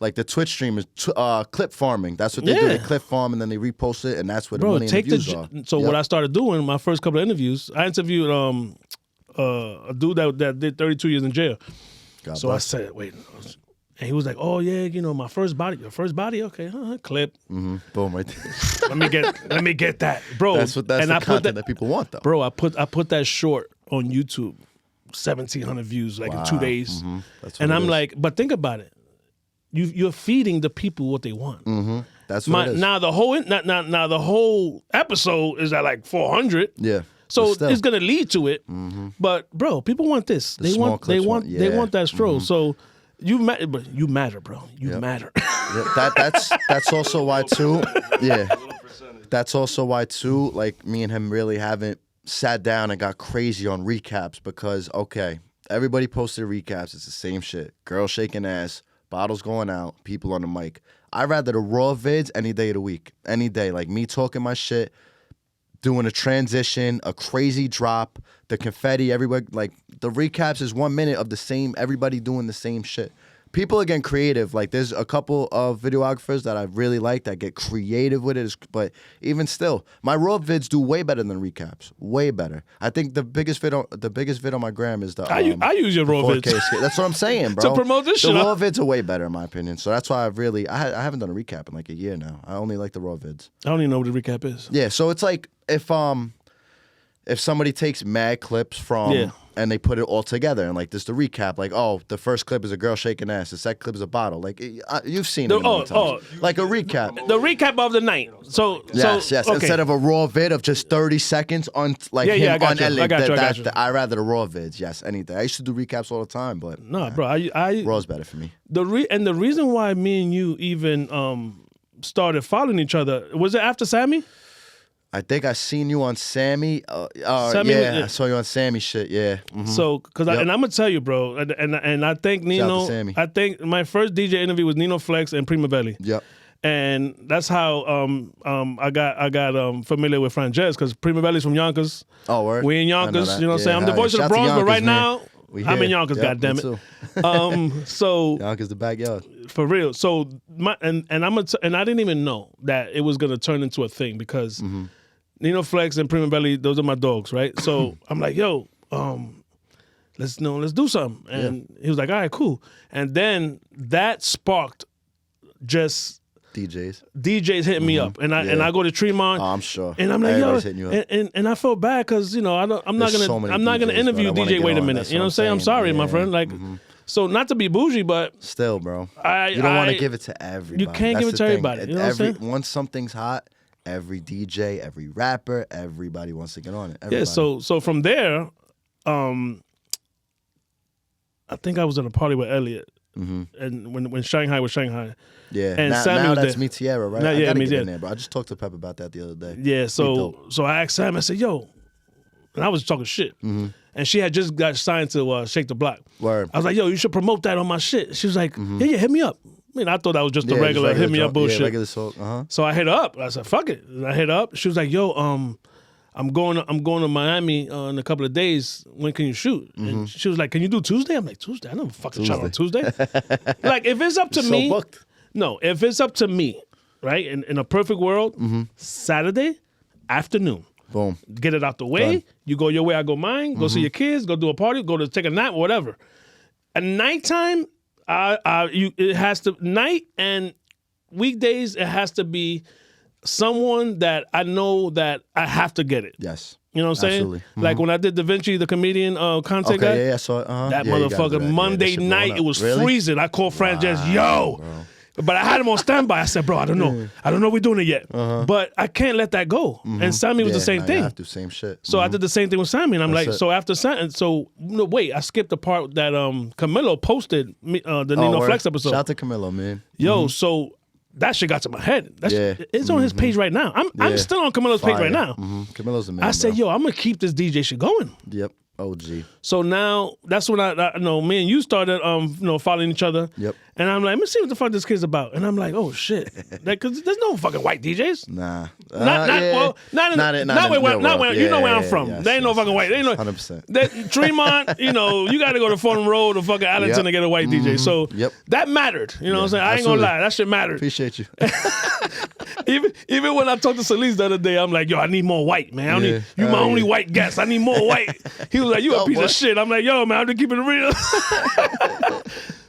like the Twitch stream is clip farming. That's what they do. They clip farm and then they repost it, and that's where the money and the views are. So what I started doing, my first couple of interviews, I interviewed a dude that did 32 years in jail. God so bless. I said, wait, and he was like, oh yeah, you know, my first body, your first body, okay, clip. Boom, right there. let me get that, bro. That's the content that people want, though. Bro, I put that short on YouTube, 1,700 views, like in 2 days, and I'm like, but think about it. You're feeding the people what they want. That's what it is. Now the whole episode is at like 400. Yeah. So it's gonna lead to it. But bro, people want this. They want that stroll. So you matter, bro. You matter. That's also why too. Yeah. That's also why too. Like me and him really haven't sat down and got crazy on recaps because everybody posted recaps. It's the same shit. Girl shaking ass. Bottles going out, people on the mic. I'd rather the raw vids any day of the week. Any day. Like me talking my shit, doing a transition, a crazy drop, the confetti everywhere. Like the recaps is 1 minute of the same, everybody doing the same shit. People are getting creative. Like there's a couple of videographers that I really like that get creative with it. But even still, my raw vids do way better than recaps. Way better. I think the biggest vid on my gram is the I use your raw vids. That's what I'm saying, bro. To promote this shit. The raw vids are way better in my opinion. So that's why I haven't done a recap in like a year now. I only like the raw vids. I don't even know what a recap is. Yeah, so it's like if somebody takes mad clips from and they put it all together and like this the recap, like the first clip is a girl shaking ass, the second clip is a bottle, like you've seen it like a recap, the recap of the night. So yes okay. Instead of a raw vid of just 30 seconds on like I got you. I rather the raw vids, yes, anything. I used to do recaps all the time, but bro, I raw's better for me. The reason why me and you even started following each other, was it after Sammy? I think I seen you on Sammy. Sammy, I saw you on Sammy shit. Yeah. So, and I'm gonna tell you, bro, and I think Nino. I think my first DJ interview was Nino Flex and Prima Belli. Yep. And that's how I got familiar with Franjez because Prima Belli's from Yonkers. Oh, word. We in Yonkers. You know what I'm saying? I'm the voice of the Bronx, but right now I'm in Yonkers. Goddammit. So Yonkers the backyard. For real. So and I didn't even know that it was gonna turn into a thing because. Nino Flex and Prima Belli, those are my dogs, right? So I'm like, yo, let's do something. And he was like, all right, cool. And then that sparked just DJs hitting me up, and I go to Tremont. Oh, I'm sure. And I'm like, everybody's yo, hitting you up. And I felt bad because I'm not gonna interview DJ. Wait a minute, you know what I'm saying? I'm sorry, my friend. Like, so not to be bougie, but still, bro, you don't want to give it to everybody. You can't give it to everybody. You know what I'm saying? Once something's hot, every DJ, every rapper, everybody wants to get on it. Everybody. Yeah. So from there, I think I was at a party with Elliot. And when Shanghai was Shanghai, and now that's Me Tierra, right? I gotta get in there, bro. I just talked to Pep about that the other day. Yeah, so I asked Sam. I said, "Yo," and I was talking shit, and she had just got signed to Shake the Block. Word. I was like, "Yo, you should promote that on my shit." She was like, "Yeah, hit me up." I mean, I thought that was just the regular hit me up bullshit. Yeah, regular song. So I hit her up. I said, "Fuck it." And I hit her up. She was like, "Yo, I'm going to Miami in a couple of days. When can you shoot?" And she was like, "Can you do Tuesday?" I'm like, "Tuesday? I never fucking shot on Tuesday." Like, if it's up to me, booked. No, if it's up to me, right? In a perfect world, Saturday afternoon. Boom. Get it out the way. Done. You go your way, I go mine. Go see your kids. Go do a party. Go to take a nap, whatever. At nighttime, it has to night and weekdays. It has to be someone that I know that I have to get it. Yes. You know what I'm saying? Absolutely. Like when I did Da Vinci, the comedian content guy. Yeah, I saw it. That motherfucker, Monday night, it was freezing. I called Frances, yo. Bro. But I had him on standby. I said, bro, I don't know. I don't know if we're doing it yet. But I can't let that go. And Sammy was the same thing. You have to, same shit. So I did the same thing with Sammy. And I'm That's like, it. so after Sammy, no, wait, I skipped the part that Camilo posted the Nino word. Flex episode. Shout out to Camilo, man. Yo, so that shit got to my head. It's on his page right now. I'm still on Camilo's page right now. Camilo's the man. I said, yo, I'm going to keep this DJ shit going. Yep. OG. So now that's when I know me and you started following each other. Yep. And I'm like, let me see what the fuck this kid's about. And I'm like, oh shit, because there's no fucking white DJs. Nah. Not where you know where I'm from. Yes, there ain't no fucking white. There ain't no 100%. Tremont. You got to go to Fulton Road or fucking Allington to get a white DJ. So that mattered. You know what I'm saying? I ain't gonna lie, that shit mattered. Appreciate you. Even when I talked to Solis the other day, I'm like, yo, I need more white, man. You my only white guest. I need more white. He was like, you a piece of shit. I'm like, yo, man, I'm just keeping it real.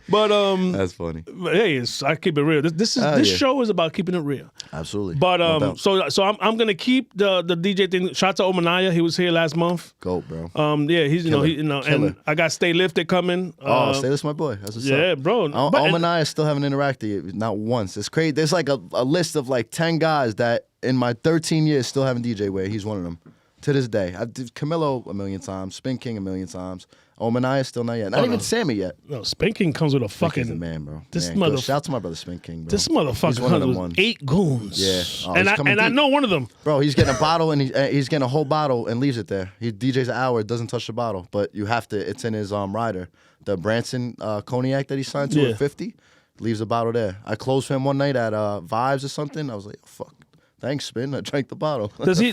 But that's funny. But hey, I keep it real. This show is about keeping it real. Absolutely. But so I'm gonna keep the DJ thing. Shout out to Omanaya. He was here last month. Goat, bro. Yeah, he's and I got Stay Lifted coming. Stay Lifted, my boy. That's what's up. Bro. Omanaya still haven't interacted not once. It's crazy. There's like a list of like 10 guys that in my 13 years still haven't DJ where he's one of them. To this day, I did Camilo a million times, Spin King a million times. Omanaya still not yet. Not even Sammy yet. No, Spin King comes with a fucking the man, bro. This shout out to my brother Spin King, bro. This motherfucker comes with 8 goons. Yeah, I know one of them. Bro, he's getting a bottle and he's getting a whole bottle and leaves it there. He DJs an hour, doesn't touch the bottle, but you have to. It's in his rider, the Branson cognac that he signed to at 50. Leaves the bottle there. I closed for him one night at Vibes or something. I was like, oh, fuck. Thanks, Spin. I drank the bottle. Does he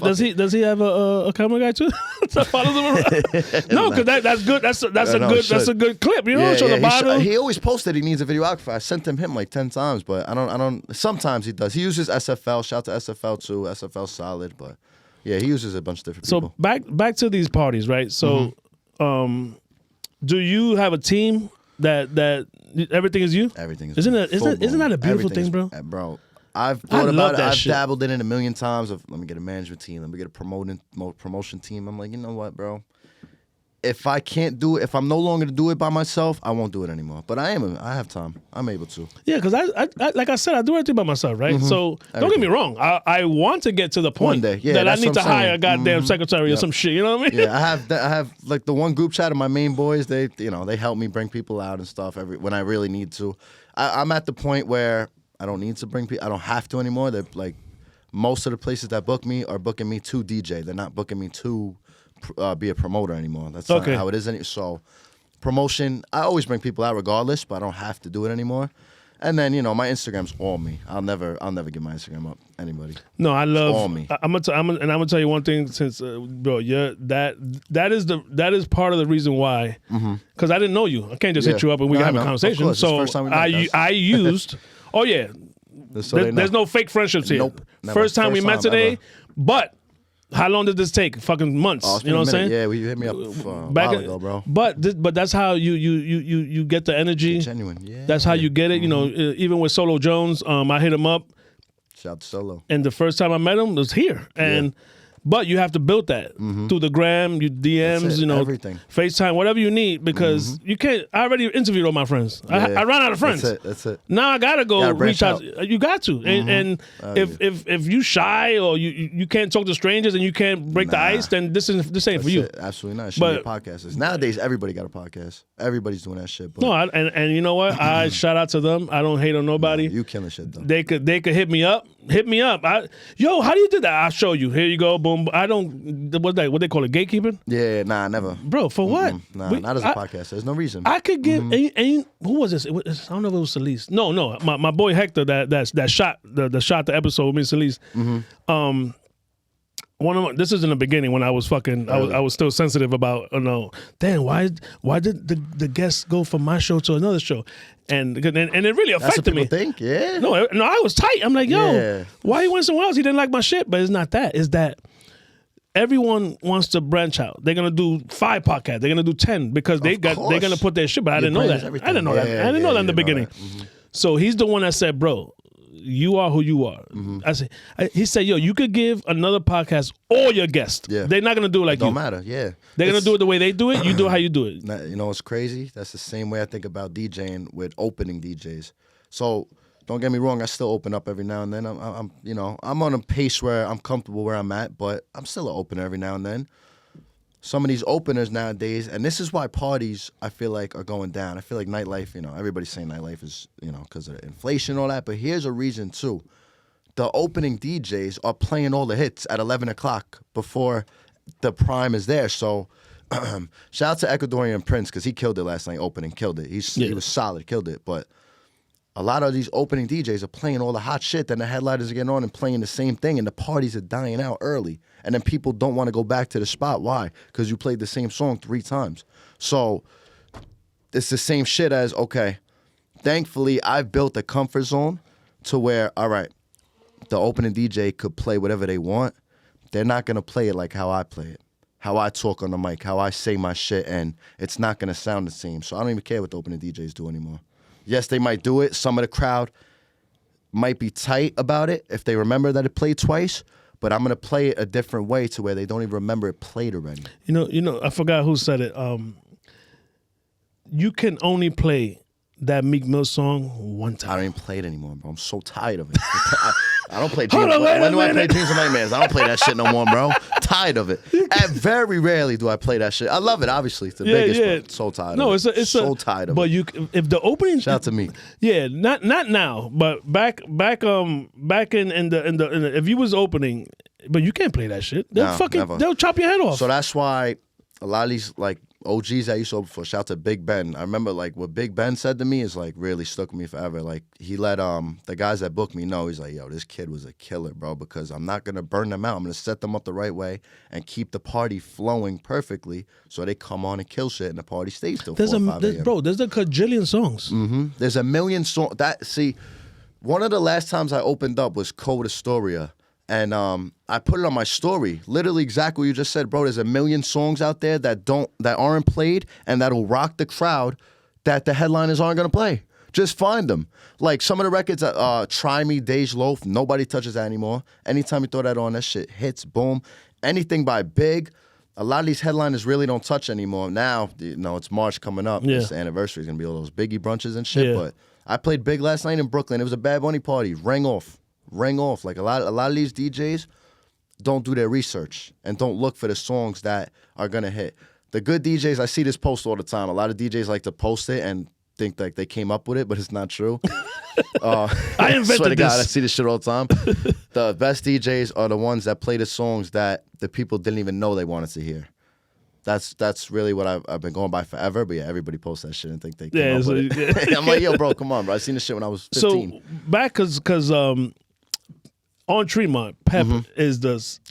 have a camera guy too? That follows him around? No, because that's good. That's a good clip. You know, show the bottle. He always posted he needs a videographer. I sent him like 10 times, but I don't. Sometimes he does. He uses SFL. Shout out to SFL too. SFL solid, but yeah, he uses a bunch of different people. So back to these parties, right? So, do you have a team that everything is you? Everything is. Isn't that a beautiful thing, bro? Bro. I've thought about it. I've shit. dabbled in it a million times. Let me get a management team. Let me get a promotion team. I'm like, you know what, bro? If I can't do it, if I'm no longer to do it by myself, I won't do it anymore. But I have time. I'm able to. Yeah, because I like I said, I do everything by myself, right? So don't get me wrong. I want to get to the point one day, that I need to hire a goddamn secretary or some shit. You know what I mean? Yeah, I have like the one group chat of my main boys. They help me bring people out and stuff when I really need to. I'm at the point where I don't need to bring people. I don't have to anymore. They're like most of the places that book me are booking me to DJ. They're not booking me to be a promoter anymore. That's not how it is. So promotion, I always bring people out regardless, but I don't have to do it anymore. And then my Instagram's all me. I'll never give my Instagram up anybody. No, I love all me. I'm gonna tell you one thing since bro, that is part of the reason why. Because I didn't know you. I can't just hit you up and we can have a conversation. So I used. Oh yeah, there's no fake friendships here. Nope. Never. First time we met today, but How long did this take? Fucking months. Oh, it's You know been what a I'm minute. saying? Yeah, well, you hit me up a while ago, bro. But that's how you get the energy. It's genuine. Yeah. That's how you get it. You know, even with Solo Jones, I hit him up, Shout out to Solo. and the first time I met him was here, and. But you have to build that through the gram, you DMs, you know, everything. FaceTime, whatever you need, because you can't. I already interviewed all my friends. I ran out of friends. That's it. Now I gotta go reach out. out. You got to, and if you shy or you can't talk to strangers and you can't break the ice, then this ain't for you. Absolutely not. It should be a podcast. Nowadays, everybody got a podcast. Everybody's doing that shit. But No, and you know what? I shout out to them. I don't hate on nobody. you killing shit though. They could hit me up. Hit me up. Yo, how do you do that? I'll show you. Here you go. Boom. I don't. What they call it? Gatekeeping? Yeah, nah, never. Bro, for what? Nah, not as a podcast. There's no reason. I could give. And who was this? I don't know if it was Celise. No. My boy Hector that shot the episode with me and Celise. This is in the beginning when I was fucking. I was still sensitive about. Damn, why did the guests go from my show to another show? And it really affected me. Think, yeah. No, I was tight. I'm like, yo, Yeah. why he went somewhere else? He didn't like my shit. But it's not that. It's that everyone wants to branch out. They're gonna do 5 podcasts. They're gonna do 10 because they're gonna put their shit. But I didn't know that. I didn't know that. I didn't know that in the beginning. So he's the one that said, bro, you are who you are. He said, yo, you could give another podcast all your guests. Yeah. They're not gonna do it like you. Don't matter. Yeah. They're gonna do it the way they do it. You do it how you do it. You know what's crazy? That's the same way I think about DJing with opening DJs. So don't get me wrong, I still open up every now and then. I'm on a pace where I'm comfortable where I'm at, but I'm still an opener every now and then. Some of these openers nowadays, and this is why parties I feel like are going down. I feel like nightlife, everybody's saying nightlife is, because of inflation and all that, but here's a reason too. The opening DJs are playing all the hits at 11 o'clock before the prime is there. So shout out to Ecuadorian Prince because he killed it last night opening, killed it. He was solid, killed it. But a lot of these opening DJs are playing all the hot shit, then the headliners are getting on and playing the same thing, and the parties are dying out early. And then people don't want to go back to the spot. Why? Because you played the same song 3 times. So it's the same shit as, okay, thankfully I've built a comfort zone to where, all right, the opening DJ could play whatever they want. They're not going to play it like how I play it, how I talk on the mic, how I say my shit, and it's not going to sound the same. So I don't even care what the opening DJs do anymore. Yes, they might do it. Some of the crowd might be tight about it if they remember that it played twice, but I'm going to play it a different way to where they don't even remember it played already. You know, I forgot who said it. You can only play that Meek Mill song one time. I don't even play it anymore, bro. I'm so tired of it. I don't play dreams. Hold on, When do I play Dreams and Nightmares? I don't play that shit no more, bro. Tired of it. And very rarely do I play that shit. I love it, obviously. It's the biggest, but so tired of it. It's so tired of but it. But if the opening, Shout out to me. Yeah, not now, but back in the if you was opening, but you can't play that shit. They'll chop your head off. So that's why a lot of these like OGs that I used to open for, shout out to Big Ben. I remember like what Big Ben said to me is like really stuck with me forever. Like he let the guys that booked me know, he's like, yo, this kid was a killer, bro, because I'm not gonna burn them out. I'm gonna set them up the right way and keep the party flowing perfectly so they come on and kill shit and the party stays till 4 or 5 a.m. Bro, there's a kajillion songs. There's a million songs. One of the last times I opened up was Code Astoria. And I put it on my story, literally exactly what you just said, bro. There's a million songs out there that aren't played and that'll rock the crowd that the headliners aren't gonna play. Just find them. Like some of the records, Try Me, Dej Loaf, nobody touches that anymore. Anytime you throw that on, that shit hits, boom. Anything by Big, a lot of these headliners really don't touch anymore. Now, it's March coming up. Yeah. It's the anniversary. It's gonna be all those Biggie brunches and shit. Yeah. But I played Big last night in Brooklyn. It was a Bad Bunny party. Rang off. Like a lot of these DJs don't do their research and don't look for the songs that are gonna hit. The good DJs, I see this post all the time. A lot of DJs like to post it and think like they came up with it, but it's not true. I invented swear to God, this. I see this shit all the time. The best DJs are the ones that play the songs that the people didn't even know they wanted to hear. That's really what I've been going by forever. But yeah, everybody posts that shit and think they came up with it. I'm like, yo, bro, come on, bro. I seen this shit when I was 15. So back because on Tremont, Pep is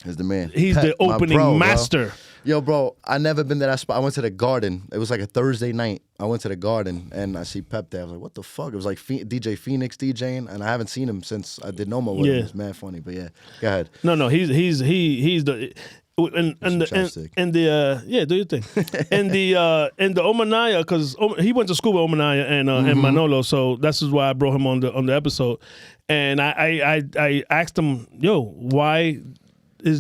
He's the man. He's Pep, the opening my bro, master. Bro. Yo, bro, I never been to that spot. I went to the Garden. It was like a Thursday night. I went to the Garden and I see Pep there. I was like, what the fuck? It was like DJ Phoenix DJing, and I haven't seen him since I did No More with him. It's mad funny, but yeah, go ahead. No, he's the. And the do your thing. and the Omanaya, because he went to school with Omanaya and Manolo, so that's why I brought him on the episode. And I asked him, yo, why he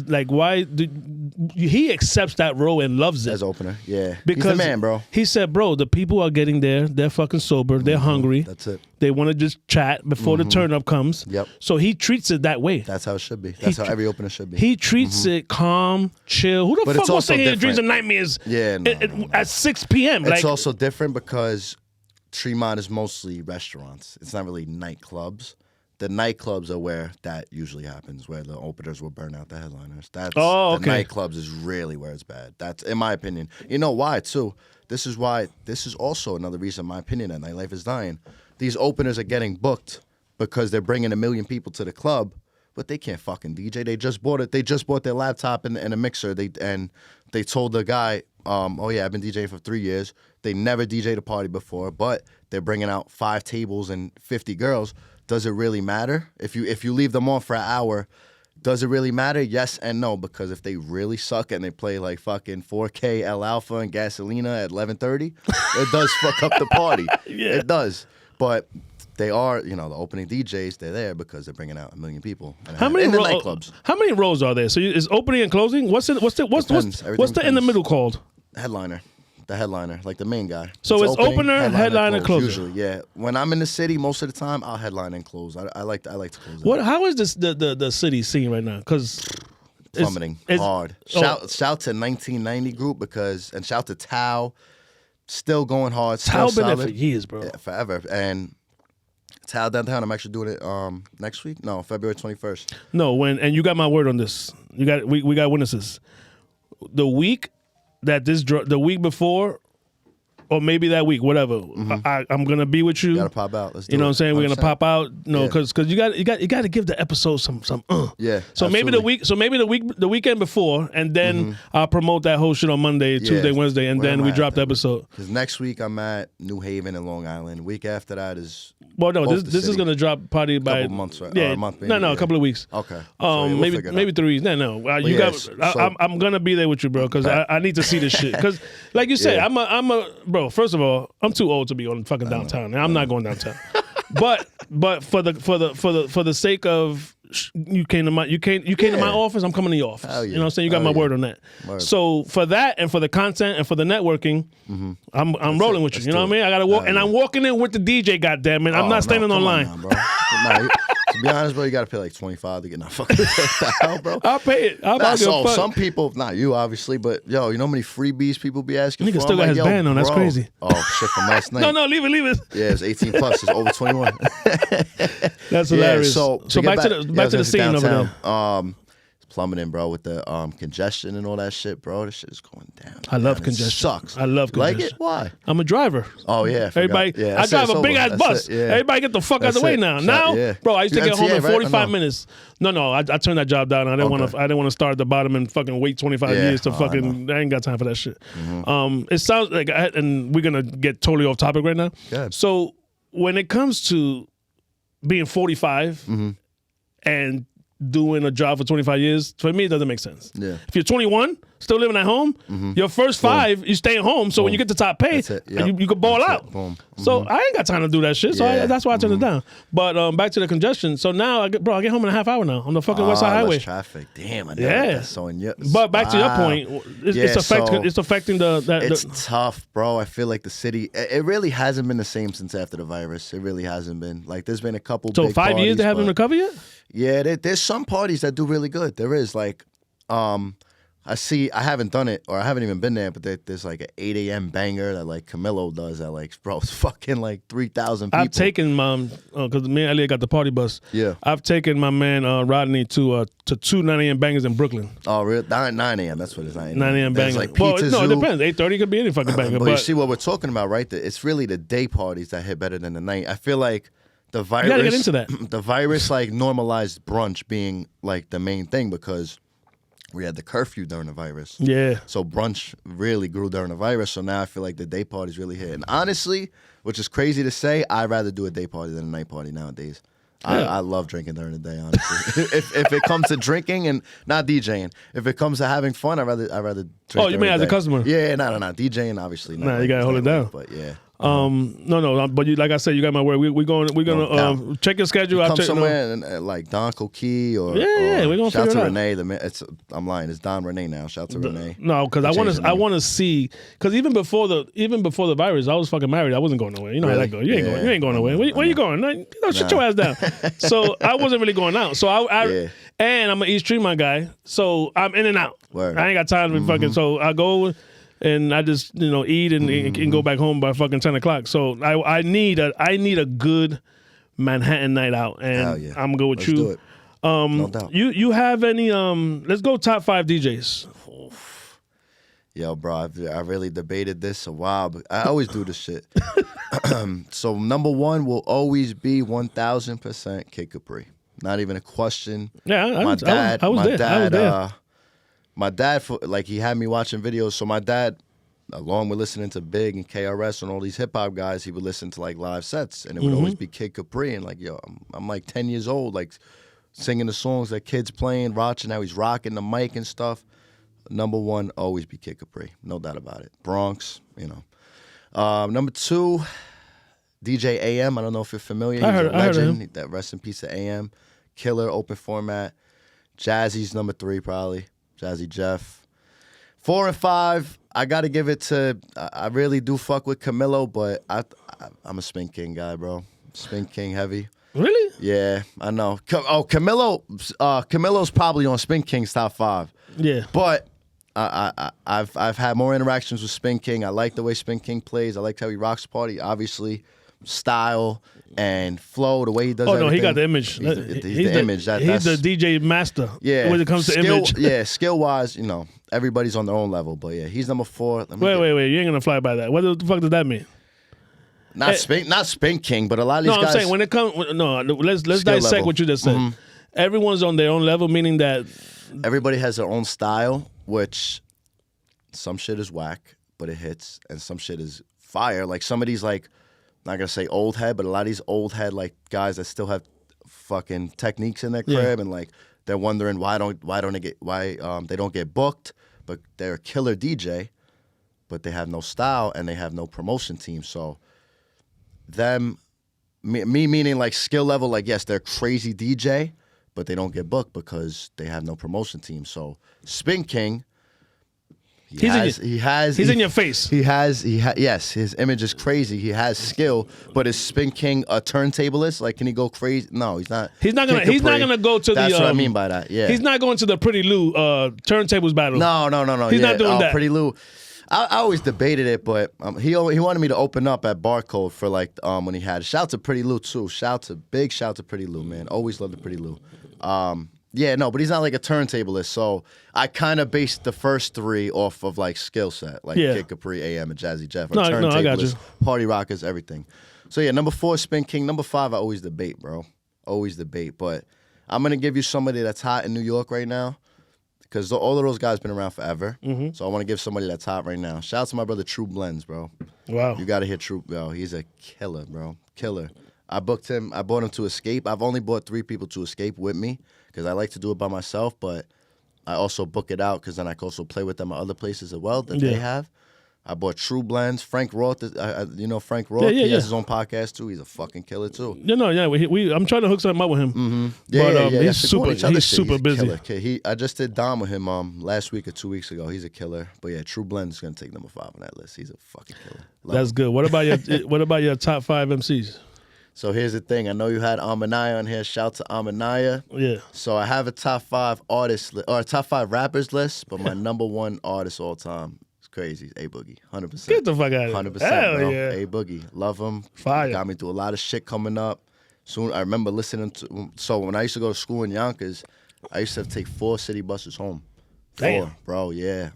accepts that role and loves it as opener? Yeah, because he's the man, bro. He said, bro, the people are getting there. They're fucking sober. They're hungry. That's it. They want to just chat before the turn up comes. Yep. So he treats it that way. That's how it should be. That's how every opener should be. He treats it calm, chill. Who the fuck wants to hear dreams and nightmares? Yeah, at 6 p.m. It's also different because Tremont is mostly restaurants. It's not really nightclubs. The nightclubs are where that usually happens, where the openers will burn out the headliners. The nightclubs is really where it's bad. That's in my opinion. You know why too? This is also another reason, in my opinion, that Nightlife is dying. These openers are getting booked because they're bringing 1 million people to the club, but they can't fucking DJ. They just bought it. They just bought their laptop and a mixer. They told the guy, oh yeah, I've been DJing for 3 years. They never DJed a party before, but they're bringing out 5 tables and 50 girls. Does it really matter? If you leave them on for an hour, does it really matter? Yes and no, because if they really suck and they play like fucking 4K El Alpha and Gasolina at 11:30, it does fuck up the party. Yeah. It does. But they are, the opening DJs, they're there because they're bringing out 1 million people. How many nightclubs? How many rows are there? So is opening and closing? What's the in the middle called? Headliner. The headliner, like the main guy. So it's opener, headliner, closer. Usually, yeah. When I'm in the city, most of the time, I'll headline and close. I like to close. How is this the city scene right now? Because plummeting hard. Shout to 1990 group and shout to Tao, still going hard. Tao been there for years, bro. Yeah, forever. And Tao downtown, I'm actually doing it next week. No, February 21st. No, and you got my word on this. We got witnesses. The week the week before, or maybe that week, whatever. I'm gonna be with you. You gotta pop out. Let's do you know what I'm saying? 100%. We're gonna pop out. No, because you got to give the episode some. Yeah. So absolutely. maybe the weekend before, and then I'll promote that whole shit on Monday, Tuesday, Wednesday, and then we drop the episode. Because next week I'm at New Haven and Long Island. Week after that is. Well, no, this is gonna drop probably by a couple months, right? Yeah, or a month, maybe, a couple of weeks. Okay. Maybe 3 weeks. No. I'm gonna be there with you, bro, because I need to see this shit. Because, like you said, I'm a bro. First of all, I'm too old to be on fucking downtown, and I'm not going downtown. but for the sake of you came to my office, I'm coming to your office. Yeah. You know what I'm saying? You got my word on that. Word. So for that and for the content and for the networking, I'm rolling with you. You know what I mean? I gotta walk, and I'm walking in with the DJ. Goddamn it! I'm not standing on line. Bro. To be honest, bro, you gotta pay like $25 to get that fucking hell, bro. I'll pay it. That's all. Some people, not you, obviously, but yo, you know how many freebies people be asking for? Nigga still got his band on. That's crazy. Oh shit, from last night. No, leave it. Yeah, it's 18 plus. It's over 21. That's hilarious. So back to the scene over there. Plummeting, bro, with the congestion and all that shit, bro. This shit is going down. I love congestion. It sucks. I love congestion. Like it? Why? I'm a driver. Oh yeah. Everybody. I drive a big ass bus. Yeah. Everybody get the fuck out of the way now. Bro, I used to get home in 45 minutes. No, I turned that job down. I didn't want to start at the bottom and fucking wait 25 years to fucking. I ain't got time for that shit. It sounds like, and we're gonna get totally off topic right now. Good. So when it comes to being 45 and doing a job for 25 years, for me, it doesn't make sense. Yeah. If you're 21, still living at home, your first 5, you stay at home. So when you get the top pay, you can ball out. So I ain't got time to do that shit. So that's why I turned it down. But back to the congestion. So now, I get home in a half hour now on the fucking West Side Highway. Traffic. Damn, I know that's so in your... But back to your point, it's affecting the... It's tough, bro. I feel like the city... It really hasn't been the same since after the virus. It really hasn't been. Like, there's been a couple big 5 years they haven't recovered yet? Yeah, there's some parties that do really good. There is, like, I haven't done it, or I haven't even been there, but there's like an 8 a.m. banger that like Camilo does that, like, bro, it's fucking like 3,000 people. I've taken because me and Elliot got the party bus. Yeah. I've taken my man Rodney to 2 9 a.m. bangers in Brooklyn. Oh, really? 9 a.m., that's what it's 9 a.m. bangers. Like Pizza it depends. 8:30 could be any fucking banger. But you see what we're talking about, right? It's really the day parties that hit better than the night. I feel like the virus... You gotta get into that. The virus, like, normalized brunch being, like, the main thing because we had the curfew during the virus. Yeah. So brunch really grew during the virus. So now I feel like the day parties really hit. And honestly, which is crazy to say, I'd rather do a day party than a night party nowadays. Yeah. I love drinking during the day, honestly. if it comes to drinking and not DJing, if it comes to having fun, I'd rather drink. Oh, you mean as a customer? Yeah, no. DJing, obviously. Nah, you gotta hold it down. But yeah. No, but like I said, you got my word. We're gonna check your schedule. I'll Come check somewhere like Don Coquille or we're gonna shout figure to it out. Renee. I'm lying. It's Don Renee now. Shout to Renee. No, because I want to see. Because even before the virus, I was fucking married. I wasn't going nowhere. You know how that goes. You ain't going nowhere. Where you going? Shut your ass down. So I wasn't really going out. So and I'm an East Tremont guy. So I'm in and out. Word. I ain't got time to fucking. So I go. And I just eat and go back home by fucking 10 o'clock. So I need a good Manhattan night out, and yeah. I'm gonna go with Let's you. do it. No doubt. You have any let's go top 5 DJs. Yo, bro, I really debated this a while, but I always do this shit. So number 1 will always be 1,000% Kid Capri. Not even a question. Yeah, I was there. My dad, he had me watching videos. So my dad, along with listening to Big and KRS and all these hip hop guys, he would listen to like live sets, and it would always be Kid Capri. And like, yo, I'm like 10 years old, like singing the songs that kids playing, watching how he's rocking the mic and stuff. Number 1, always be Kid Capri, no doubt about it. Bronx, you know. Number 2, DJ AM. I don't know if you're familiar. He's a legend. I heard of him. That rest in peace to AM. Killer, open format. Jazzy's number 3 probably. Jazzy Jeff. 4 and 5, I got to give it to, I really do fuck with Camilo, but I'm a Spin King guy, bro. Spin King heavy. Really? Yeah, I know. Camilo's probably on Spin King's top 5. Yeah. But I've had more interactions with Spin King. I like the way Spin King plays. I like how he rocks the party. Obviously, style and flow, the way he does everything. Oh, no, he got the image. He's the image. He's the DJ master when it comes to image. Yeah, skill-wise, you know, everybody's on their own level. But yeah, he's number 4. Wait. You ain't going to fly by that. What the fuck does that mean? Not Spin King, but a lot of these guys. No, I'm saying when it comes. No, let's dissect level. what you just said. Mm-hmm. Everyone's on their own level, meaning that everybody has their own style, which some shit is whack, but it hits, and some shit is fire. Like some of these, like, not gonna say old head, but a lot of these old head like guys that still have fucking techniques in their crib, and like they're wondering why they don't get booked, but they're a killer DJ, but they have no style and they have no promotion team. So me meaning like skill level, like yes, they're crazy DJ, but they don't get booked because they have no promotion team. So Spin King, he's in your face. Yes, his image is crazy. He has skill, but is Spin King a turntablist? Like, can he go crazy? No, he's not. He's not gonna go to That's what I mean by that. Yeah, he's not going to the Pretty Lou turntables battle. No. He's not doing that. Pretty Lou. I always debated it, but he wanted me to open up at Barcode for like when he had. Shout to Pretty Lou too. Big shout to Pretty Lou, man. Always loved the Pretty Lou. Yeah, no, but he's not like a turntablist. So I kind of based the first 3 off of like skill set, like Kid Capri, AM, and Jazzy Jeff. No, I got you. Party rockers, everything. So yeah, number 4, Spin King. Number 5, I always debate, bro. Always debate. But I'm gonna give you somebody that's hot in New York right now, because all of those guys been around forever. Mm-hmm. So I want to give somebody that's hot right now. Shout out to my brother True Blends, bro. Wow. You got to hear True. Yo, he's a killer, bro. Killer. I booked him. I bought him to Escape. I've only bought 3 people to Escape with me because I like to do it by myself, but I also book it out because then I can also play with them at other places as well that they have. I bought True Blends. Frank Roth, you know Frank Roth? He has his own podcast too. He's a fucking killer too. I'm trying to hook something up with him. Mm-hmm. But he's super busy. Killer. I just did Dom with him last week or 2 weeks ago. He's a killer. But yeah, True Blends is gonna take number 5 on that list. He's a fucking killer. That's good. What about your top 5 MCs? So here's the thing. I know you had Amanaya on here. Shout to Amanaya. Yeah. So I have a top 5 artists or a top 5 rappers list, but my number 1 artist all time is crazy. A Boogie, 100%. Get the fuck out of here. 100%, Hell bro. yeah. A Boogie, love him. Fire. Got me through a lot of shit coming up. Soon I remember listening to. So when I used to go to school in Yonkers, I used to take 4 city buses home. 4, Damn. bro. Yeah.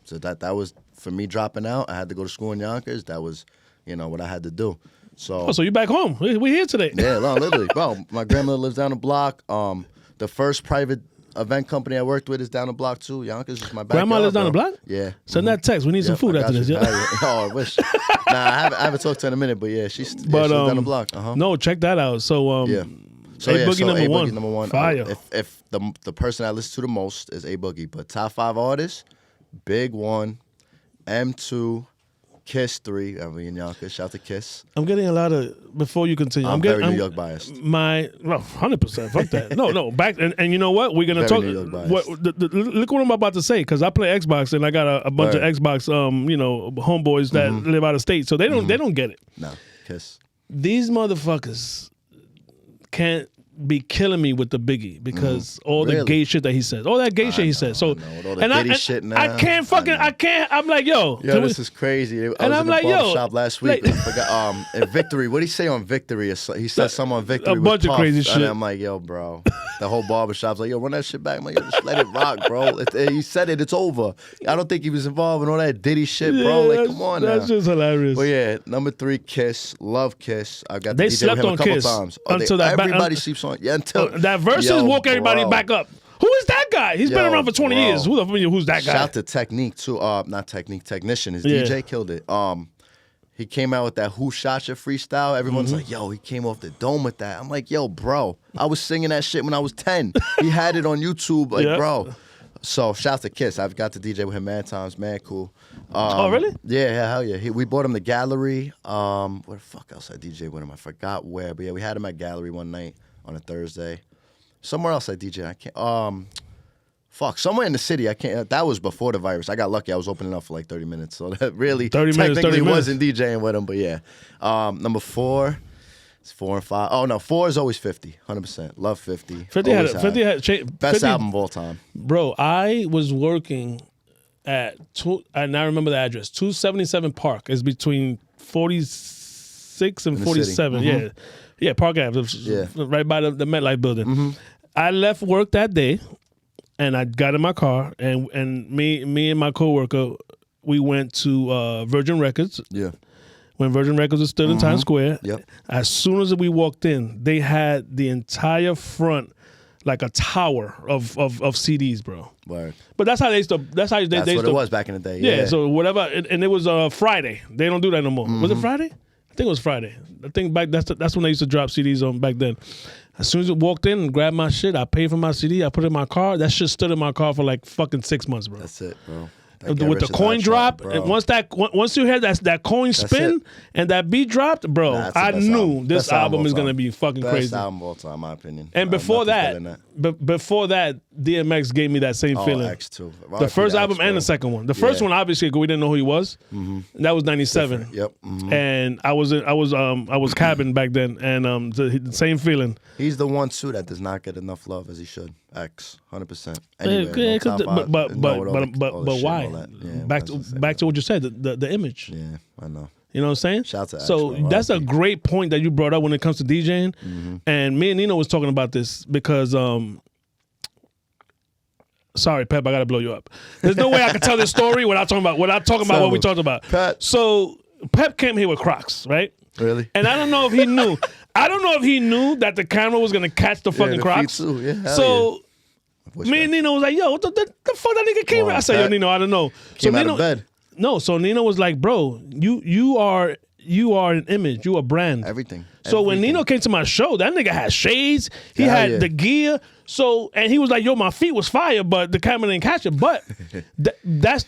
So that was for me dropping out. I had to go to school in Yonkers. That was, what I had to do. So you back home? We here today? Yeah, no, literally, bro. My grandmother lives down the block. The first private event company I worked with is down the block too. Yonkers is my backyard. Grandma lives down the bro. block? Yeah. Send that text. We need some food after this. Yeah. Oh, I wish. I haven't talked to her in a minute, but yeah, she's down the block. No, check that out. So yeah. So A-Boogie number one. Fire. If the person I listen to the most is A-Boogie, but top 5 artists, Big 1, M2, Kiss 3. I mean, Yonkers. Shout out to Kiss. I'm getting a lot of, before you continue. I'm very New York biased. 100%. Fuck that. No. Back and you know what? We're gonna talk. New York biased. Look what I'm about to say, because I play Xbox and I got a bunch of Xbox, homeboys that live out of state, so they don't get it. No, Kiss. These motherfuckers can't be killing me with the Biggie because all the gay shit that he says, all that gay shit he says. So shit now, I can't. I'm like, yo, this is crazy. I was in the barbershop last week. I forgot. And Victory. What did he say on Victory? He said something on Victory. A bunch of crazy shit. And I'm like, yo, bro. The whole barbershop's like, yo, run that shit back. I'm like, yo, just let it rock, bro. He said it. It's over. I don't think he was involved in all that Diddy shit, bro. Like, come on now. That's just hilarious. But yeah, number 3, Kiss. Love Kiss. I got they DJ slept with him on a couple Kiss times. everybody sleeps on. Yeah, until that Versus woke everybody back up. Who is that guy? He's been around for 20 years. Who's that guy? Shout out to Technique too. Not Technique, Technician. His DJ killed it. He came out with that Who Shot Your freestyle. Everyone's like, yo, he came off the dome with that. I'm like, yo, bro, I was singing that shit when I was 10. He had it on YouTube, like, bro. So shout out to Kiss. I've got to DJ with him mad times, mad cool. Oh, really? Yeah, hell yeah. We bought him the Gallery. Where the fuck else I DJ with him? I forgot where, but yeah, we had him at Gallery one night on a Thursday. Somewhere else I DJ. I can't. Somewhere in the city. I can't. That was before the virus. I got lucky. I was opening up for like 30 minutes, so that really 30 technically minutes. wasn't DJing with him. But yeah, number 4. It's 4 and 5. Oh no, 4 is always 50. 100%. Love 50. 50 had best album of all time. Bro, I was working at and I remember the address. 277 Park. It's between 46 and 47. Yeah, Park Ave. Right by the MetLife building. I left work that day, and I got in my car, and me and my coworker, we went to Virgin Records. Yeah. When Virgin Records was still in Times Square. Yep. As soon as we walked in, they had the entire front like a tower of CDs, bro. Word. But that's how they used to. That's what it was back in the day. Yeah. So whatever, and it was Friday. They don't do that no more. Was it Friday? I think it was Friday. I think that's when they used to drop CDs on back then. As soon as it walked in and grabbed my shit, I paid for my CD. I put it in my car. That shit stood in my car for like fucking 6 months, bro. That's it, bro. With the coin drop, and once you hear that coin spin and that beat dropped, bro, I knew this album is gonna be fucking crazy. Best album of all time, in my opinion. And before that, DMX gave me that same feeling. X2. The first album and the second one. The first one, obviously, we didn't know who he was. That was '97. Yep. And I was cabin back then, and the same feeling. He's the one too that does not get enough love as he should. X, 100%. Anyway, but why? Back to what you said, the image. Yeah, I know. You know what I'm saying? Shout out to X, so bro. That's a great point that you brought up when it comes to DJing. And me and Nino was talking about this because sorry, Pep, I gotta blow you up. There's no way I can tell this story without talking about what we talked about. Pep. So Pep came here with Crocs, right? Really? And I don't know if he knew. I don't know if he knew that the camera was gonna catch the fucking Crocs. Too. Yeah, so me and Nino was like, yo, what the fuck that nigga came? I said, yo, Nino, I don't know. Came out of bed. No, so Nino was like, bro, you are an image, you a brand. Everything. So when Nino came to my show, that nigga had shades, he had the gear. So and he was like, yo, my feet was fire, but the camera didn't catch it. But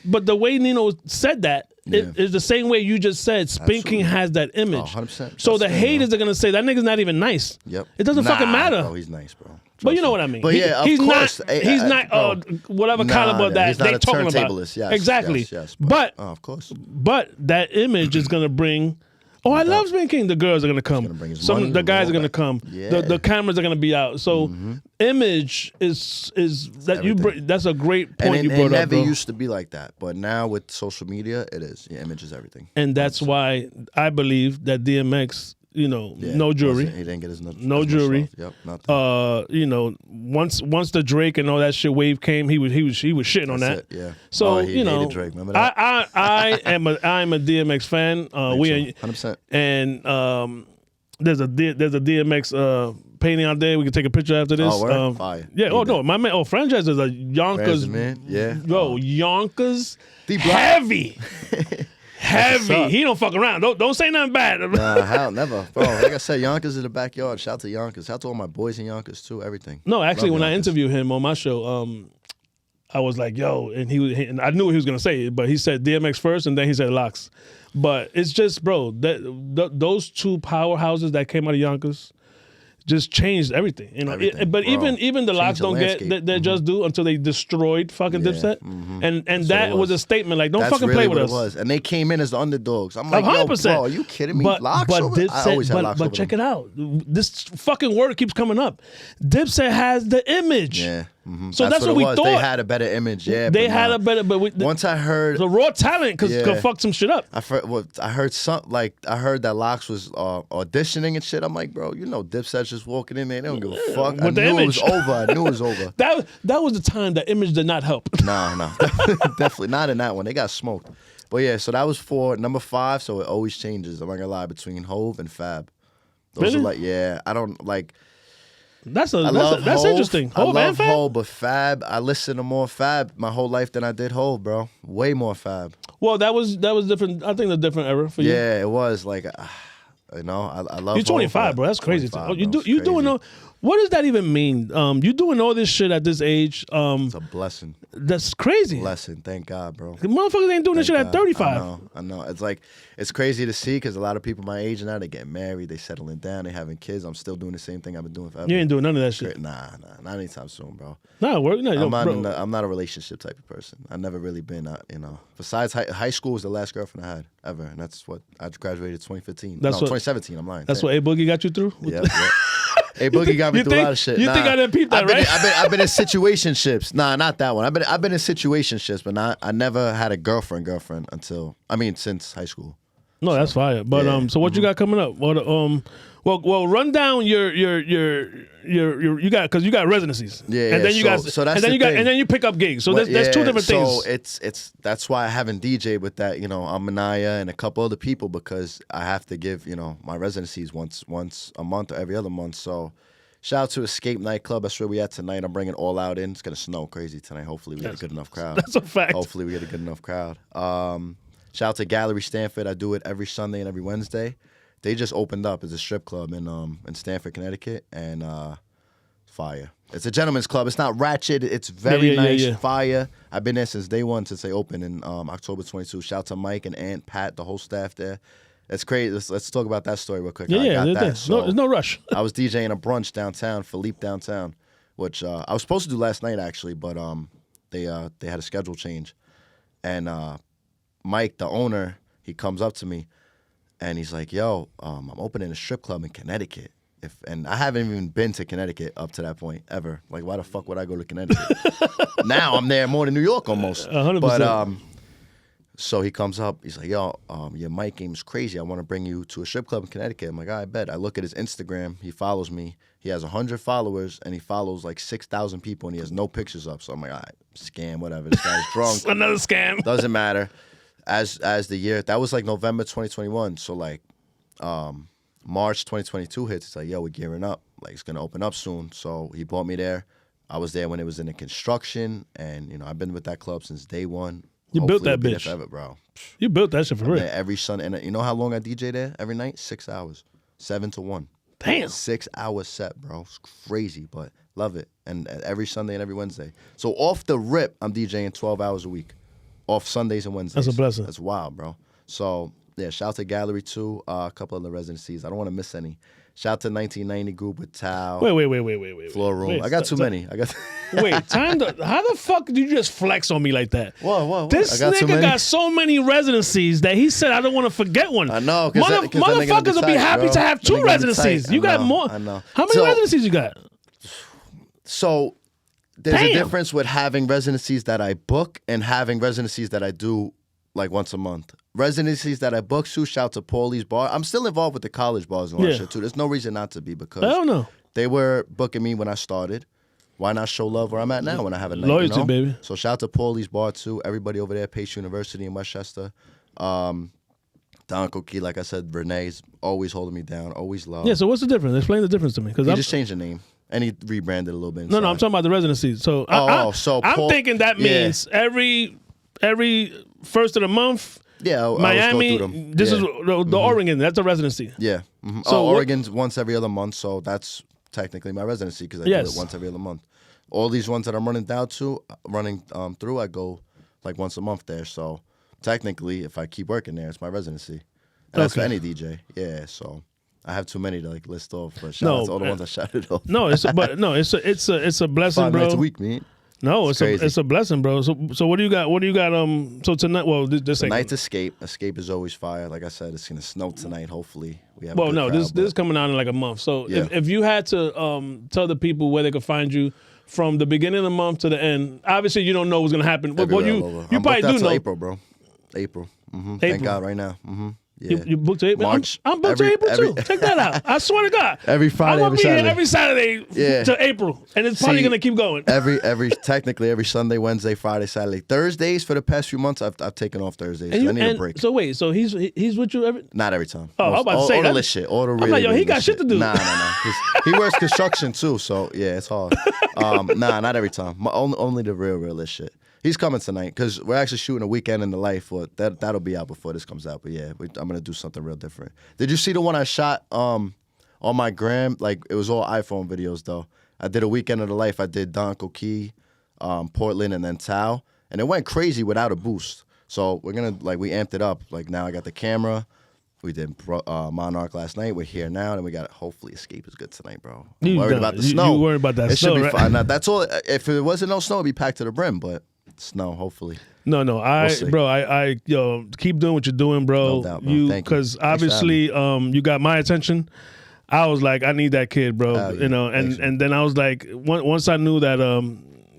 but the way Nino said that is the same way you just said. Spinking has that image. 100%. So the haters are gonna say that nigga's not even nice. Yep. It doesn't fucking matter. Oh, he's nice, bro. But you know what I mean. But yeah, he's of course. He's not whatever caliber that they talking about. Yes, exactly. Yes, but of course. But that image is gonna bring. Oh, I love Spin King. The girls are gonna come. The guys are gonna come. Yeah. The cameras are gonna be out. So image is that you bring. That's a great point you brought up. It never used to be like that, but now with social media, it is. Yeah, image is everything. And that's why I believe that DMX. No jury. He didn't get his no jury. Yep, nothing. Once the Drake and all that shit wave came, he was shitting on that. Yeah. So he hated Drake. Remember that? I'm a DMX fan. 100%. And there's a DMX painting out there. We can take a picture after this. Oh, word? Fire. Yeah. Need Oh no, that. my man. Oh, franchise is a Yonkers man. Yeah. Yo, Yonkers D-Block. heavy. Heavy. up. He don't fuck around. Don't say nothing bad. Nah, hell, never. Bro, like I said, Yonkers is the backyard. Shout out to Yonkers. Shout out to all my boys in Yonkers, too. Everything. No, actually, Love when I Yonkers. interviewed him on my show, I was like, yo, and and I knew what he was going to say, but he said DMX first, and then he said Locks. But it's just, bro, those two powerhouses that came out of Yonkers just changed everything. You know, Everything, but bro. even the Changed Locks the don't landscape. get their just due until they destroyed fucking Yeah, Dipset. And That's that what it was a was. statement like, don't That's fucking really play with what us. it was. And they came in as the underdogs. I'm like, yo, 100%. bro, are you kidding me? Locks over? I always had Locks over but check them. it out. This fucking word keeps coming up. Dipset has the image. Yeah. So that's what it we was. thought. They had a better image, yeah. They but had nah. a better, but Once I heard... the raw talent could Yeah. fuck some shit up. I heard I heard that Locks was auditioning and shit. I'm like, bro, you know Dipset's just walking in there. They don't give a fuck. I with the knew image. it was over. I knew it was over. That was the time that image did not help. No. Definitely not in that one. They got smoked. But yeah, so that was for number 5, so it always changes. I'm not gonna lie, between Hove and Fab. Those Really? are like, yeah, I don't like... That's I love that's Hov. interesting. I Hov love and Fab? Hov, but Fab, I listen to more Fab my whole life than I did Hov, bro. Way more Fab. Well, that was different. I think a different era for you. Yeah, it was like, you know, I love. You're 25, Hov, bro. That's crazy. 25, Oh, you bro. It's doing crazy. all, what does that even mean? You doing all this shit at this age? It's a blessing. That's crazy. Blessing. Thank God, bro. The motherfuckers ain't doing this shit Thank at God. 35. I know. It's like, it's crazy to see because a lot of people my age now, they getting married, they settling down, they having kids. I'm still doing the same thing I've been doing forever. You ain't doing none of that shit. Nah, not anytime soon, bro. Nah, I'm not a relationship type of person. I've never really been, you know. Besides high school was the last girlfriend I had ever, and that's what I graduated 2015. That's what- 2017. I'm lying. That's what A Boogie got you through. Yeah. Hey, Boogie got me through a lot of shit. You think I didn't peep that, right? I've been in situationships. Nah, not that one. I've been in situationships, but I never had a girlfriend until since high school. No, that's fire. But yeah. so what you got coming up? Well, run down your you got because you got residencies. Yeah, and then you got so that's and then the you got thing. and then you pick up gigs. So there's two different so things. it's that's why I haven't DJed with that. You know, I'm Manaya and a couple other people because I have to give my residencies once a month or every other month. So shout out to Escape Nightclub. That's where we at tonight. I'm bringing All Out in. It's gonna snow crazy tonight. Hopefully we get a good enough crowd. That's a fact. Hopefully we get a good enough crowd. Shout out to Gallery Stanford. I do it every Sunday and every Wednesday. They just opened up as a strip club in Stamford, Connecticut, and fire. It's a gentleman's club. It's not ratchet. It's very nice. Fire. I've been there since day one, since they opened in October 22. Shout out to Mike and Aunt Pat, the whole staff there. That's crazy. Let's talk about that story real quick. I got that. There's no rush. I was DJing a brunch downtown, Philippe downtown, which I was supposed to do last night actually, but they had a schedule change, and Mike, the owner, he comes up to me, and he's like, "Yo, I'm opening a strip club in Connecticut." And I haven't even been to Connecticut up to that point ever. Like, why the fuck would I go to Connecticut? Now I'm there more than New York almost. 100%. But so he comes up, he's like, "Yo, your mic game's crazy. I want to bring you to a strip club in Connecticut." I'm like, "I bet." I look at his Instagram. He follows me. He has 100 followers, and he follows like 6,000 people, and he has no pictures up. So I'm like, all right, scam, whatever. This guy's drunk. Another scam. Doesn't matter. As the year, that was like November 2021. So like March 2022 hits. It's like, yo, we're gearing up. Like, it's gonna open up soon. So he brought me there. I was there when it was in the construction, and I've been with that club since day one. You built that we'll be there bitch. forever, bro. You built that shit for real. Yeah, every Sunday. And you know how long I DJ there every night? 6 hours, 7 to 1. Damn. 6 hour set, bro. It's crazy, but love it. And every Sunday and every Wednesday. So off the rip, I'm DJing 12 hours a week. Off Sundays and Wednesdays. That's a blessing. That's wild, bro. So yeah, shout out to Gallery 2, a couple of the residencies. I don't want to miss any. Shout out to 1990 group with Tao. Wait. Floor Room. Wait, I got too many. How the fuck did you just flex on me like that? What? This I got too nigga many? got so many residencies that he said I don't want to forget one. I know. Motherfuckers will be happy to have 2 residencies. You got more. I know. How many residencies you got? So there's Damn. a difference with having residencies that I book and having residencies that I do like once a month. Residencies that I book, shout out to Paulie's Bar. I'm still involved with the college bars and all that shit too. There's no reason not to be because I don't know. they were booking me when I started. Why not show love where I'm at now when I have a night? Loyalty, baby. So shout out to Paulie's Bar too. Everybody over there, Pace University in Westchester. The Don Coquille, like I said, Renee's always holding me down, always love. Yeah, so what's the difference? Explain the difference to me. He just changed the name. And he rebranded a little bit. No, I'm talking about the residencies. So I'm thinking that means every first of the month. Yeah, Miami. This is the Oregon. That's a residency. Yeah. So Oregon's once every other month. So that's technically my residency because I do it once every other month. All these ones that I'm running through, I go like once a month there. So technically, if I keep working there, it's my residency. And that's for any DJ. Yeah. So I have too many to like list off. But shout out to all the ones I shouted off. It's a blessing, 5 bro. nights a week, man. No, it's a blessing, bro. So what do you got? So tonight, well, tonight's Escape. Escape is always fire. Like I said, it's gonna snow tonight. Hopefully, we have. This is coming out in like a month. So if you had to tell the people where they could find you from the beginning of the month to the end, obviously you don't know what's gonna happen. But you probably do know. April, bro. April. Thank God, right now. Yeah. You booked to April? March. I'm booked to April too. Check that out. I swear to God. Every Friday, I'm going to be here every Saturday to April. And it's probably going to keep going. Technically every Sunday, Wednesday, Friday, Saturday. Thursdays for the past few months, I've taken off Thursdays. I need a break. So wait, so he's with you Not every time. Oh, I was about to say all that. The shit. All the really, I'm like, yo, he really got shit to do. Nah. He works construction too, so yeah, it's hard. Not every time. Only the real shit. He's coming tonight because we're actually shooting a weekend in the life. Or that'll be out before this comes out. But yeah, I'm gonna do something real different. Did you see the one I shot on my gram? Like it was all iPhone videos though. I did a weekend of the life. I did Don Coquille, Portland, and then Tao, and it went crazy without a boost. So we're gonna we amped it up. Like now I got the camera. We did Monarch last night. We're here now, and we got hopefully Escape is good tonight, bro. I'm worried about the snow. You worried about that snow, It should be right? fine. That's all. If it wasn't no snow, it'd be packed to the brim. But snow, hopefully. No, I keep doing what you're doing, bro. No doubt, bro. Because obviously, you got my attention. I was like, I need that kid, bro. Yeah. And then I was like, once I knew that,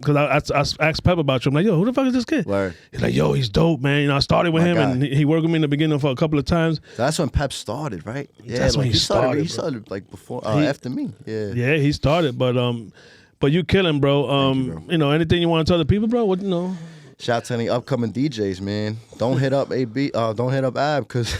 because I asked Pep about you. I'm like, yo, who the fuck is this kid? Word. He's like, yo, he's dope, man. I started with him, guy. and he worked with me in the beginning for a couple of times. That's when Pep started, right? Yeah, that's when he started. He started like before, after me. Yeah. Yeah, he started, but you killing, bro. Thank you, bro. Anything you want to tell the people, bro? Shout out to any upcoming DJs, man. Don't hit up don't hit up Ab, because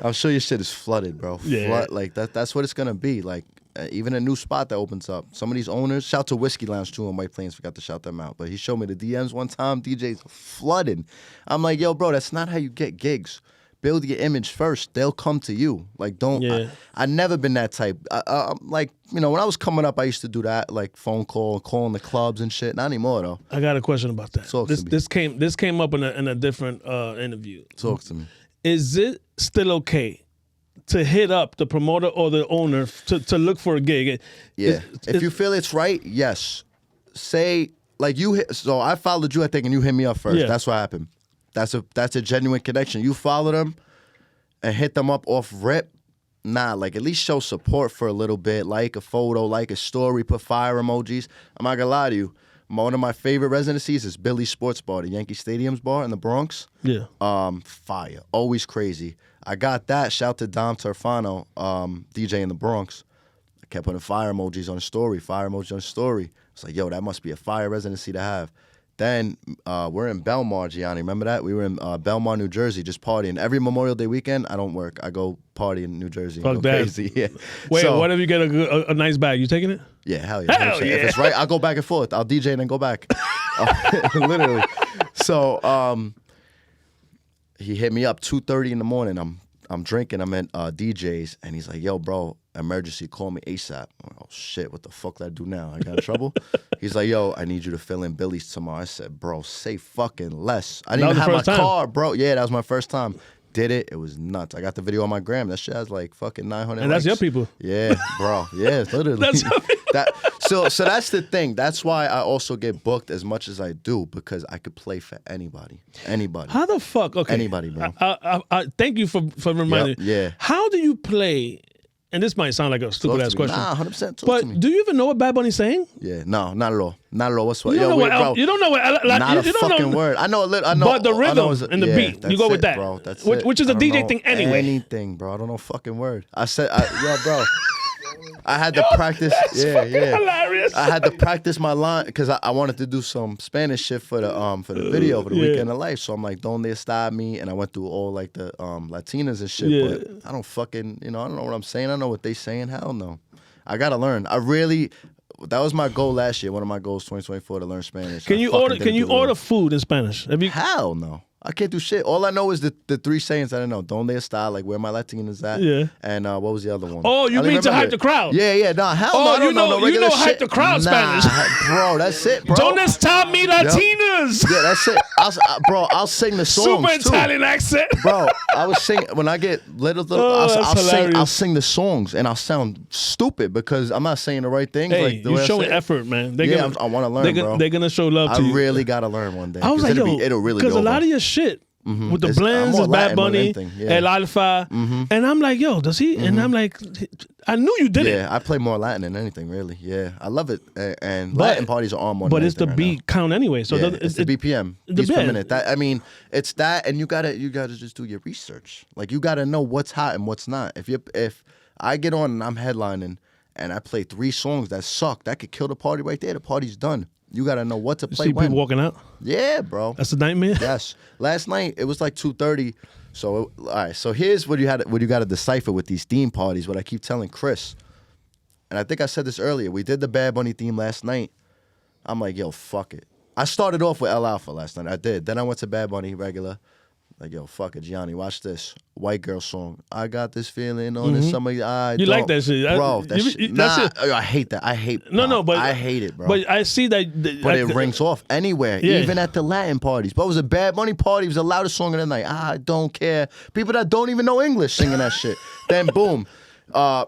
I'm sure your shit is flooded, bro. Yeah. That's what it's gonna be. Like even a new spot that opens up. Some of these owners, shout to Whiskey Lounge too on White Plains, forgot to shout them out. But he showed me the DMs one time, DJs flooding. I'm like, yo, bro, that's not how you get gigs. Build your image first. They'll come to you. Like, don't. Yeah. I never been that type. When I was coming up, I used to do that, like phone call, calling the clubs and shit. Not anymore though. I got a question about that. This came up in a different interview. Talk to me. Is it still okay to hit up the promoter or the owner to look for a gig? Yeah. If you feel it's right, yes. Say like so I followed you, I think, and you hit me up first. Yeah. That's what happened. That's a genuine connection. You follow them and hit them up off rip. Nah, like at least show support for a little bit. Like a photo, like a story, put fire emojis. I'm not gonna lie to you. One of my favorite residencies is Billy's Sports Bar, the Yankee Stadium's bar in the Bronx. Yeah. Fire. Always crazy. I got that. Shout to Dom Turfano, DJ in the Bronx. I kept putting fire emojis on the story, fire emoji on the story. It's like, yo, that must be a fire residency to have. Then we're in Belmar, Gianni. Remember that? We were in Belmar, New Jersey, just partying. Every Memorial Day weekend, I don't work. I go party in New Jersey. Fuck that. Crazy. Yeah. Wait, what if you get a nice bag? You taking it? Yeah, hell yeah. Hell yeah. If it's right, I'll go back and forth. I'll DJ and then go back. Literally. So he hit me up 2:30 in the morning. I'm drinking. I'm at DJ's, and he's like, yo, bro, emergency, call me ASAP. I'm like, oh, shit, what the fuck did I do now? I got in trouble? He's like, yo, I need you to fill in Billy's tomorrow. I said, bro, say fucking less. I didn't even have my car, bro. Yeah, that was my first time. Did it. It was nuts. I got the video on my gram. That shit has like fucking 900 And likes. that's your people. Yeah, bro. Yeah, literally. That's your people. So that's the thing. That's why I also get booked as much as I do, because I could play for anybody. Anybody. How the fuck? Okay. Anybody, bro. I thank you for reminding me. Yeah. How do you play? And this might sound like a stupid ass question. Nah, 100%. But do you even know what Bad Bunny's saying? Yeah, no, not at all. Not at all. What's what? You don't know what? You don't know what? Not a fucking word. I know a little. I know. But the rhythm and the beat, you go with that, bro. That's which is a DJ thing anyway. Anything, bro. I don't know a fucking word. I said, yo, bro. I had to practice. Yeah. Hilarious. I had to practice my line because I wanted to do some Spanish shit for the video for the Weekend of Life. So I'm like, "Donde está me?" And I went through all like the Latinas and shit. Yeah. But I don't fucking, I don't know what I'm saying. I don't know what they saying. Hell no. I gotta learn. That was my goal last year. One of my goals, 2024, to learn Spanish. Can you order food in Spanish? Hell no. I can't do shit. All I know is the three sayings I don't know. Donde está, like where my Latinas at. Yeah. And what was the other one? Oh, you mean to hype the crowd? Yeah. Nah, hell no. I don't know no you know hype shit. the crowd Spanish. Bro, that's it, bro. Donde está mi Latinas? Yeah, that's it. I'll sing the songs Super too. Italian accent. Bro, I was singing when I get little. I'll sing the songs and I'll sound stupid because I'm not saying the right things. Hey, like the you're way showing effort, man. I want to learn, bro. They're gonna show love to you. I really gotta learn one day. I was like, it'll really because go a lot over. of your shit. With the blends, more it's Bad Latin more than Bunny, anything, yeah. El Alfa, and I'm like, yo, does he? And I'm like, I knew you did it. Yeah, I play more Latin than anything, really. Yeah, I love it, and Latin parties are on more. But than it's the anything beat right count anyway. So now. It's the BPM, the beats per bit. minute. It's that, and you gotta just do your research. Like you gotta know what's hot and what's not. If I get on and I'm headlining and I play 3 songs that suck, that could kill the party right there. The party's done. You gotta know what to play. See when. people walking out. Yeah, bro. That's a nightmare. Yes. Last night it was like 2:30. So all right. So here's what you got to decipher with these theme parties. What I keep telling Chris, and I think I said this earlier. We did the Bad Bunny theme last night. I'm like, yo, fuck it. I started off with El Alfa last night. I did. Then I went to Bad Bunny regular. Like, yo, fuck it, Gianni, watch this. White girl song. I got this feeling on this summer. You like that shit? Bro, I hate that. I hate but I hate it, bro. But I see that. But it rings off anywhere, even at the Latin parties. But it was a Bad Bunny party. It was the loudest song of the night. I don't care. People that don't even know English singing that shit. Then boom, I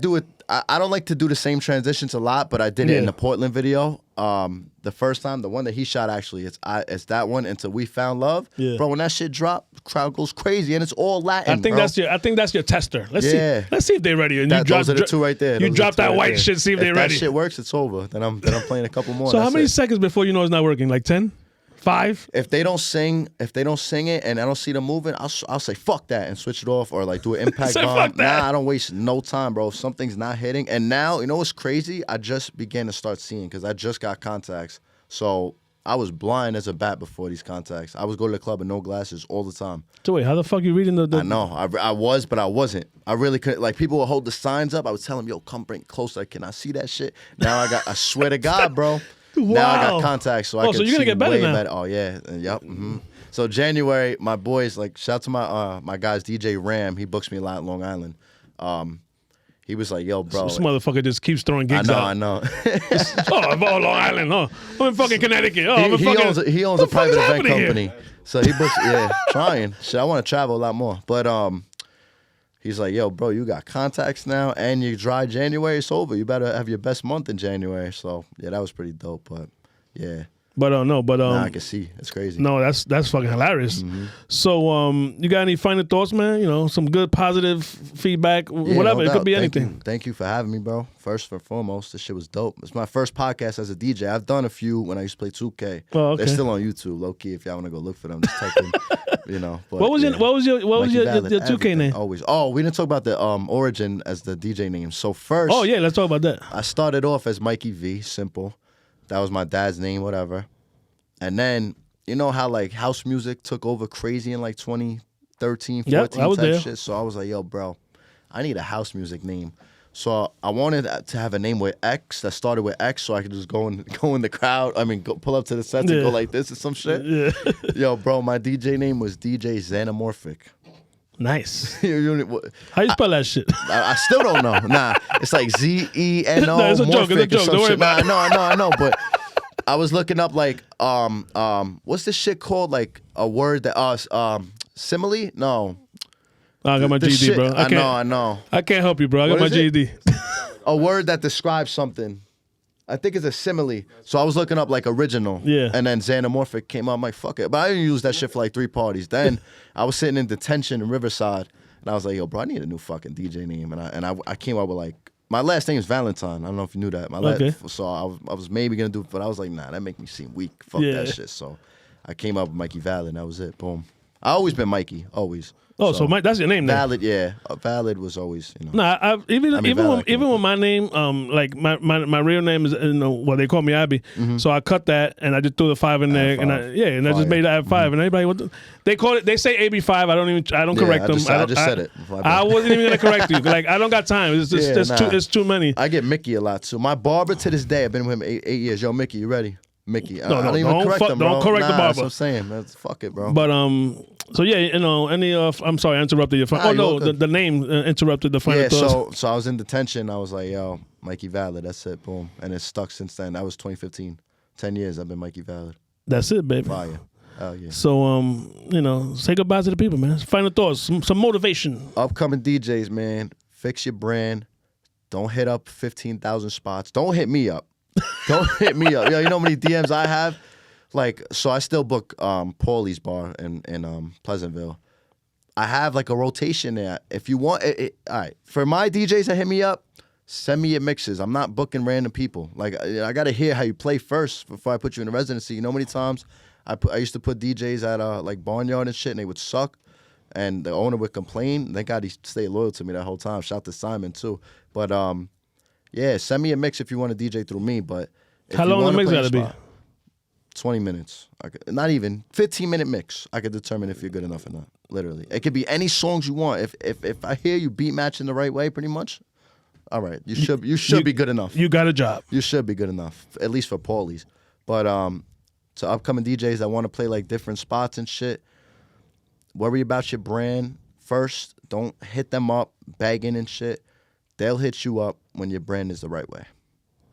do it. I don't like to do the same transitions a lot, but I did it in the Portland video. The first time, the one that he shot actually, it's that one until We Found Love. Yeah. Bro, when that shit dropped, the crowd goes crazy and it's all Latin. I think that's your tester. Let's see if they're ready. And those are the 2 right there. You drop that white shit, see if they're ready. If that shit works, it's over. Then I'm playing a couple more. So how many seconds before you know it's not working? Like 10? 5? If they don't sing it and I don't see them moving, I'll say fuck that and switch it off or like do an impact bomb. Nah, I don't waste no time, bro. If something's not hitting, and now you know what's crazy? I just began to start seeing because I just got contacts. So I was blind as a bat before these contacts. I was going to the club with no glasses all the time. So wait, how the fuck you reading the? I know I was, but I wasn't. I really couldn't. Like people would hold the signs up. I would tell them, "Yo, come bring it closer. Can I see that shit?" Now I swear to God, bro. Wow. Now I got contacts, so I can so you're gonna see get better way now. better. Oh yeah, yep. Mm-hmm. So January, my boys, like shout out to my guys, DJ Ram. He books me a lot in Long Island. He was like, "Yo, bro, this motherfucker just keeps throwing gigs out." I know. I'm Long Island. I'm in fucking Connecticut. He owns a private event company, so he books. Trying. Shit, I want to travel a lot more, but he's like, yo, bro, you got contacts now and you dry January, it's over. You better have your best month in January. So, yeah, that was pretty dope. But, yeah. But, I can see. It's crazy. No, that's fucking hilarious. Mm-hmm. So, you got any final thoughts, man? You know, some good positive feedback, whatever. No it could be Thank anything. you. Thank you for having me, bro. First and foremost, this shit was dope. It's my first podcast as a DJ. I've done a few when I used to play 2K. Oh, okay. They're still on YouTube, low key. If y'all want to go look for them, just type in, you know. But, what was your 2K name? Always. Oh, we didn't talk about the origin as the DJ name. So first, let's talk about that. I started off as Mikey V, simple. That was my dad's name, whatever. And then, you know how like house music took over crazy in like 2013, 14 I was type there. shit. So I was like, yo, bro, I need a house music name. So I wanted to have a name with X that started with X so I could just go in the crowd. I mean, pull up to the sets and go like this or some shit. Yeah. Yo, bro, my DJ name was DJ Xanamorphic. Nice. How You you spell that shit? I still don't know. Nah, it's like Zeno. No, it's a joke. It's a joke. Don't worry about it. I know, but I was looking up like what's this shit called? Like a word that simile? No. I got my GED, shit, bro. I know. I can't help you, bro. I got my GED. A word that describes something. I think it's a simile. So I was looking up like original. Yeah. And then Xanamorphic came out. I'm like, fuck it. But I didn't use that shit for like 3 parties. Then I was sitting in detention in Riverside. And I was like, yo, bro, I need a new fucking DJ name. And I came up with like, my last name is Valentine. I don't know if you knew that. So I was maybe going to do it. But I was like, nah, that make me seem weak. Fuck that shit. So I came up with Mikey Valid. And that was it. Boom. I always been Mikey, always. Oh, so Mike, that's your name then? Valid, yeah. Valid was always, you know. Nah, even Valid, with my name, like my real name is, well, they call me Abby. So I cut that and I just threw the 5 in there, and I just made that 5. And everybody, they call it, they say AB5. I don't correct them. I just said it. I wasn't even gonna correct you. Like I don't got time. It's just it's too many. I get Mickey a lot too. My barber to this day, I've been with him 8 years. Yo, Mickey, you ready? Mickey, I don't even correct him, bro. Don't correct the barber. That's what I'm saying. Fuck it, bro. But so yeah, any I'm sorry, I interrupted your. The name interrupted the final thoughts. So I was in detention. I was like, yo, Mikey Valid. That's it, boom, and it's stuck since then. That was 2015. 10 years I've been Mikey Valid. That's it, baby. Fire. Oh yeah. So say goodbye to the people, man. Final thoughts, some motivation. Upcoming DJs, man, fix your brand. Don't hit up 15,000 spots. Don't hit me up. Don't hit me up. Yo, you know how many DMs I have? Like, so I still book Paulie's bar in Pleasantville. I have like a rotation there. If you want, all right. For my DJs that hit me up, send me your mixes. I'm not booking random people. Like, I gotta hear how you play first before I put you in a residency. You know how many times I used to put DJs at like Barnyard and shit, and they would suck, and the owner would complain. Thank God he stayed loyal to me that whole time. Shout to Simon too. But yeah, send me a mix if you want to DJ through me. But if how long the mix gotta be? 20 minutes. Not even 15-minute mix. I could determine if you're good enough or not. Literally, it could be any songs you want. If I hear you beat matching the right way, pretty much, all right, you should be good enough. You got a job. You should be good enough, at least for Paulie's. But to upcoming DJs that want to play like different spots and shit, worry about your brand first. Don't hit them up begging and shit. They'll hit you up when your brand is the right way.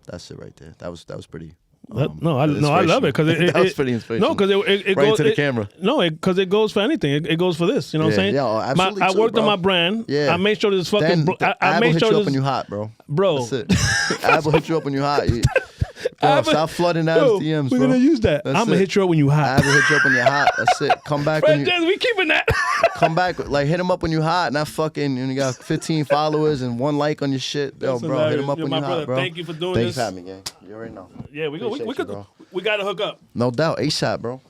That's it right there. That was pretty. I love it because that was pretty inspirational. No, because it right goes to the camera. No, because it goes for anything. It goes for this. You know what I'm saying? Yeah, absolutely. I worked on my brand. Yeah. I made sure this fucking. I made sure hit you up when you hot, bro. Bro, that's it. I will hit you up when you hot. Stop flooding out his DMs, we're bro. gonna use that. I'm gonna hit you up when you hot. I will hit you up when you're hot. That's it. Come back when you. We keeping that. Come back, like hit him up when you hot, not fucking. And you got 15 followers and 1 like on your shit. Yo, bro, hilarious. hit him up when you hot, bro. Thank you for doing this. this. Thanks for having me, gang. You already know. Yeah, we gotta hook up. No doubt, ASAP, bro.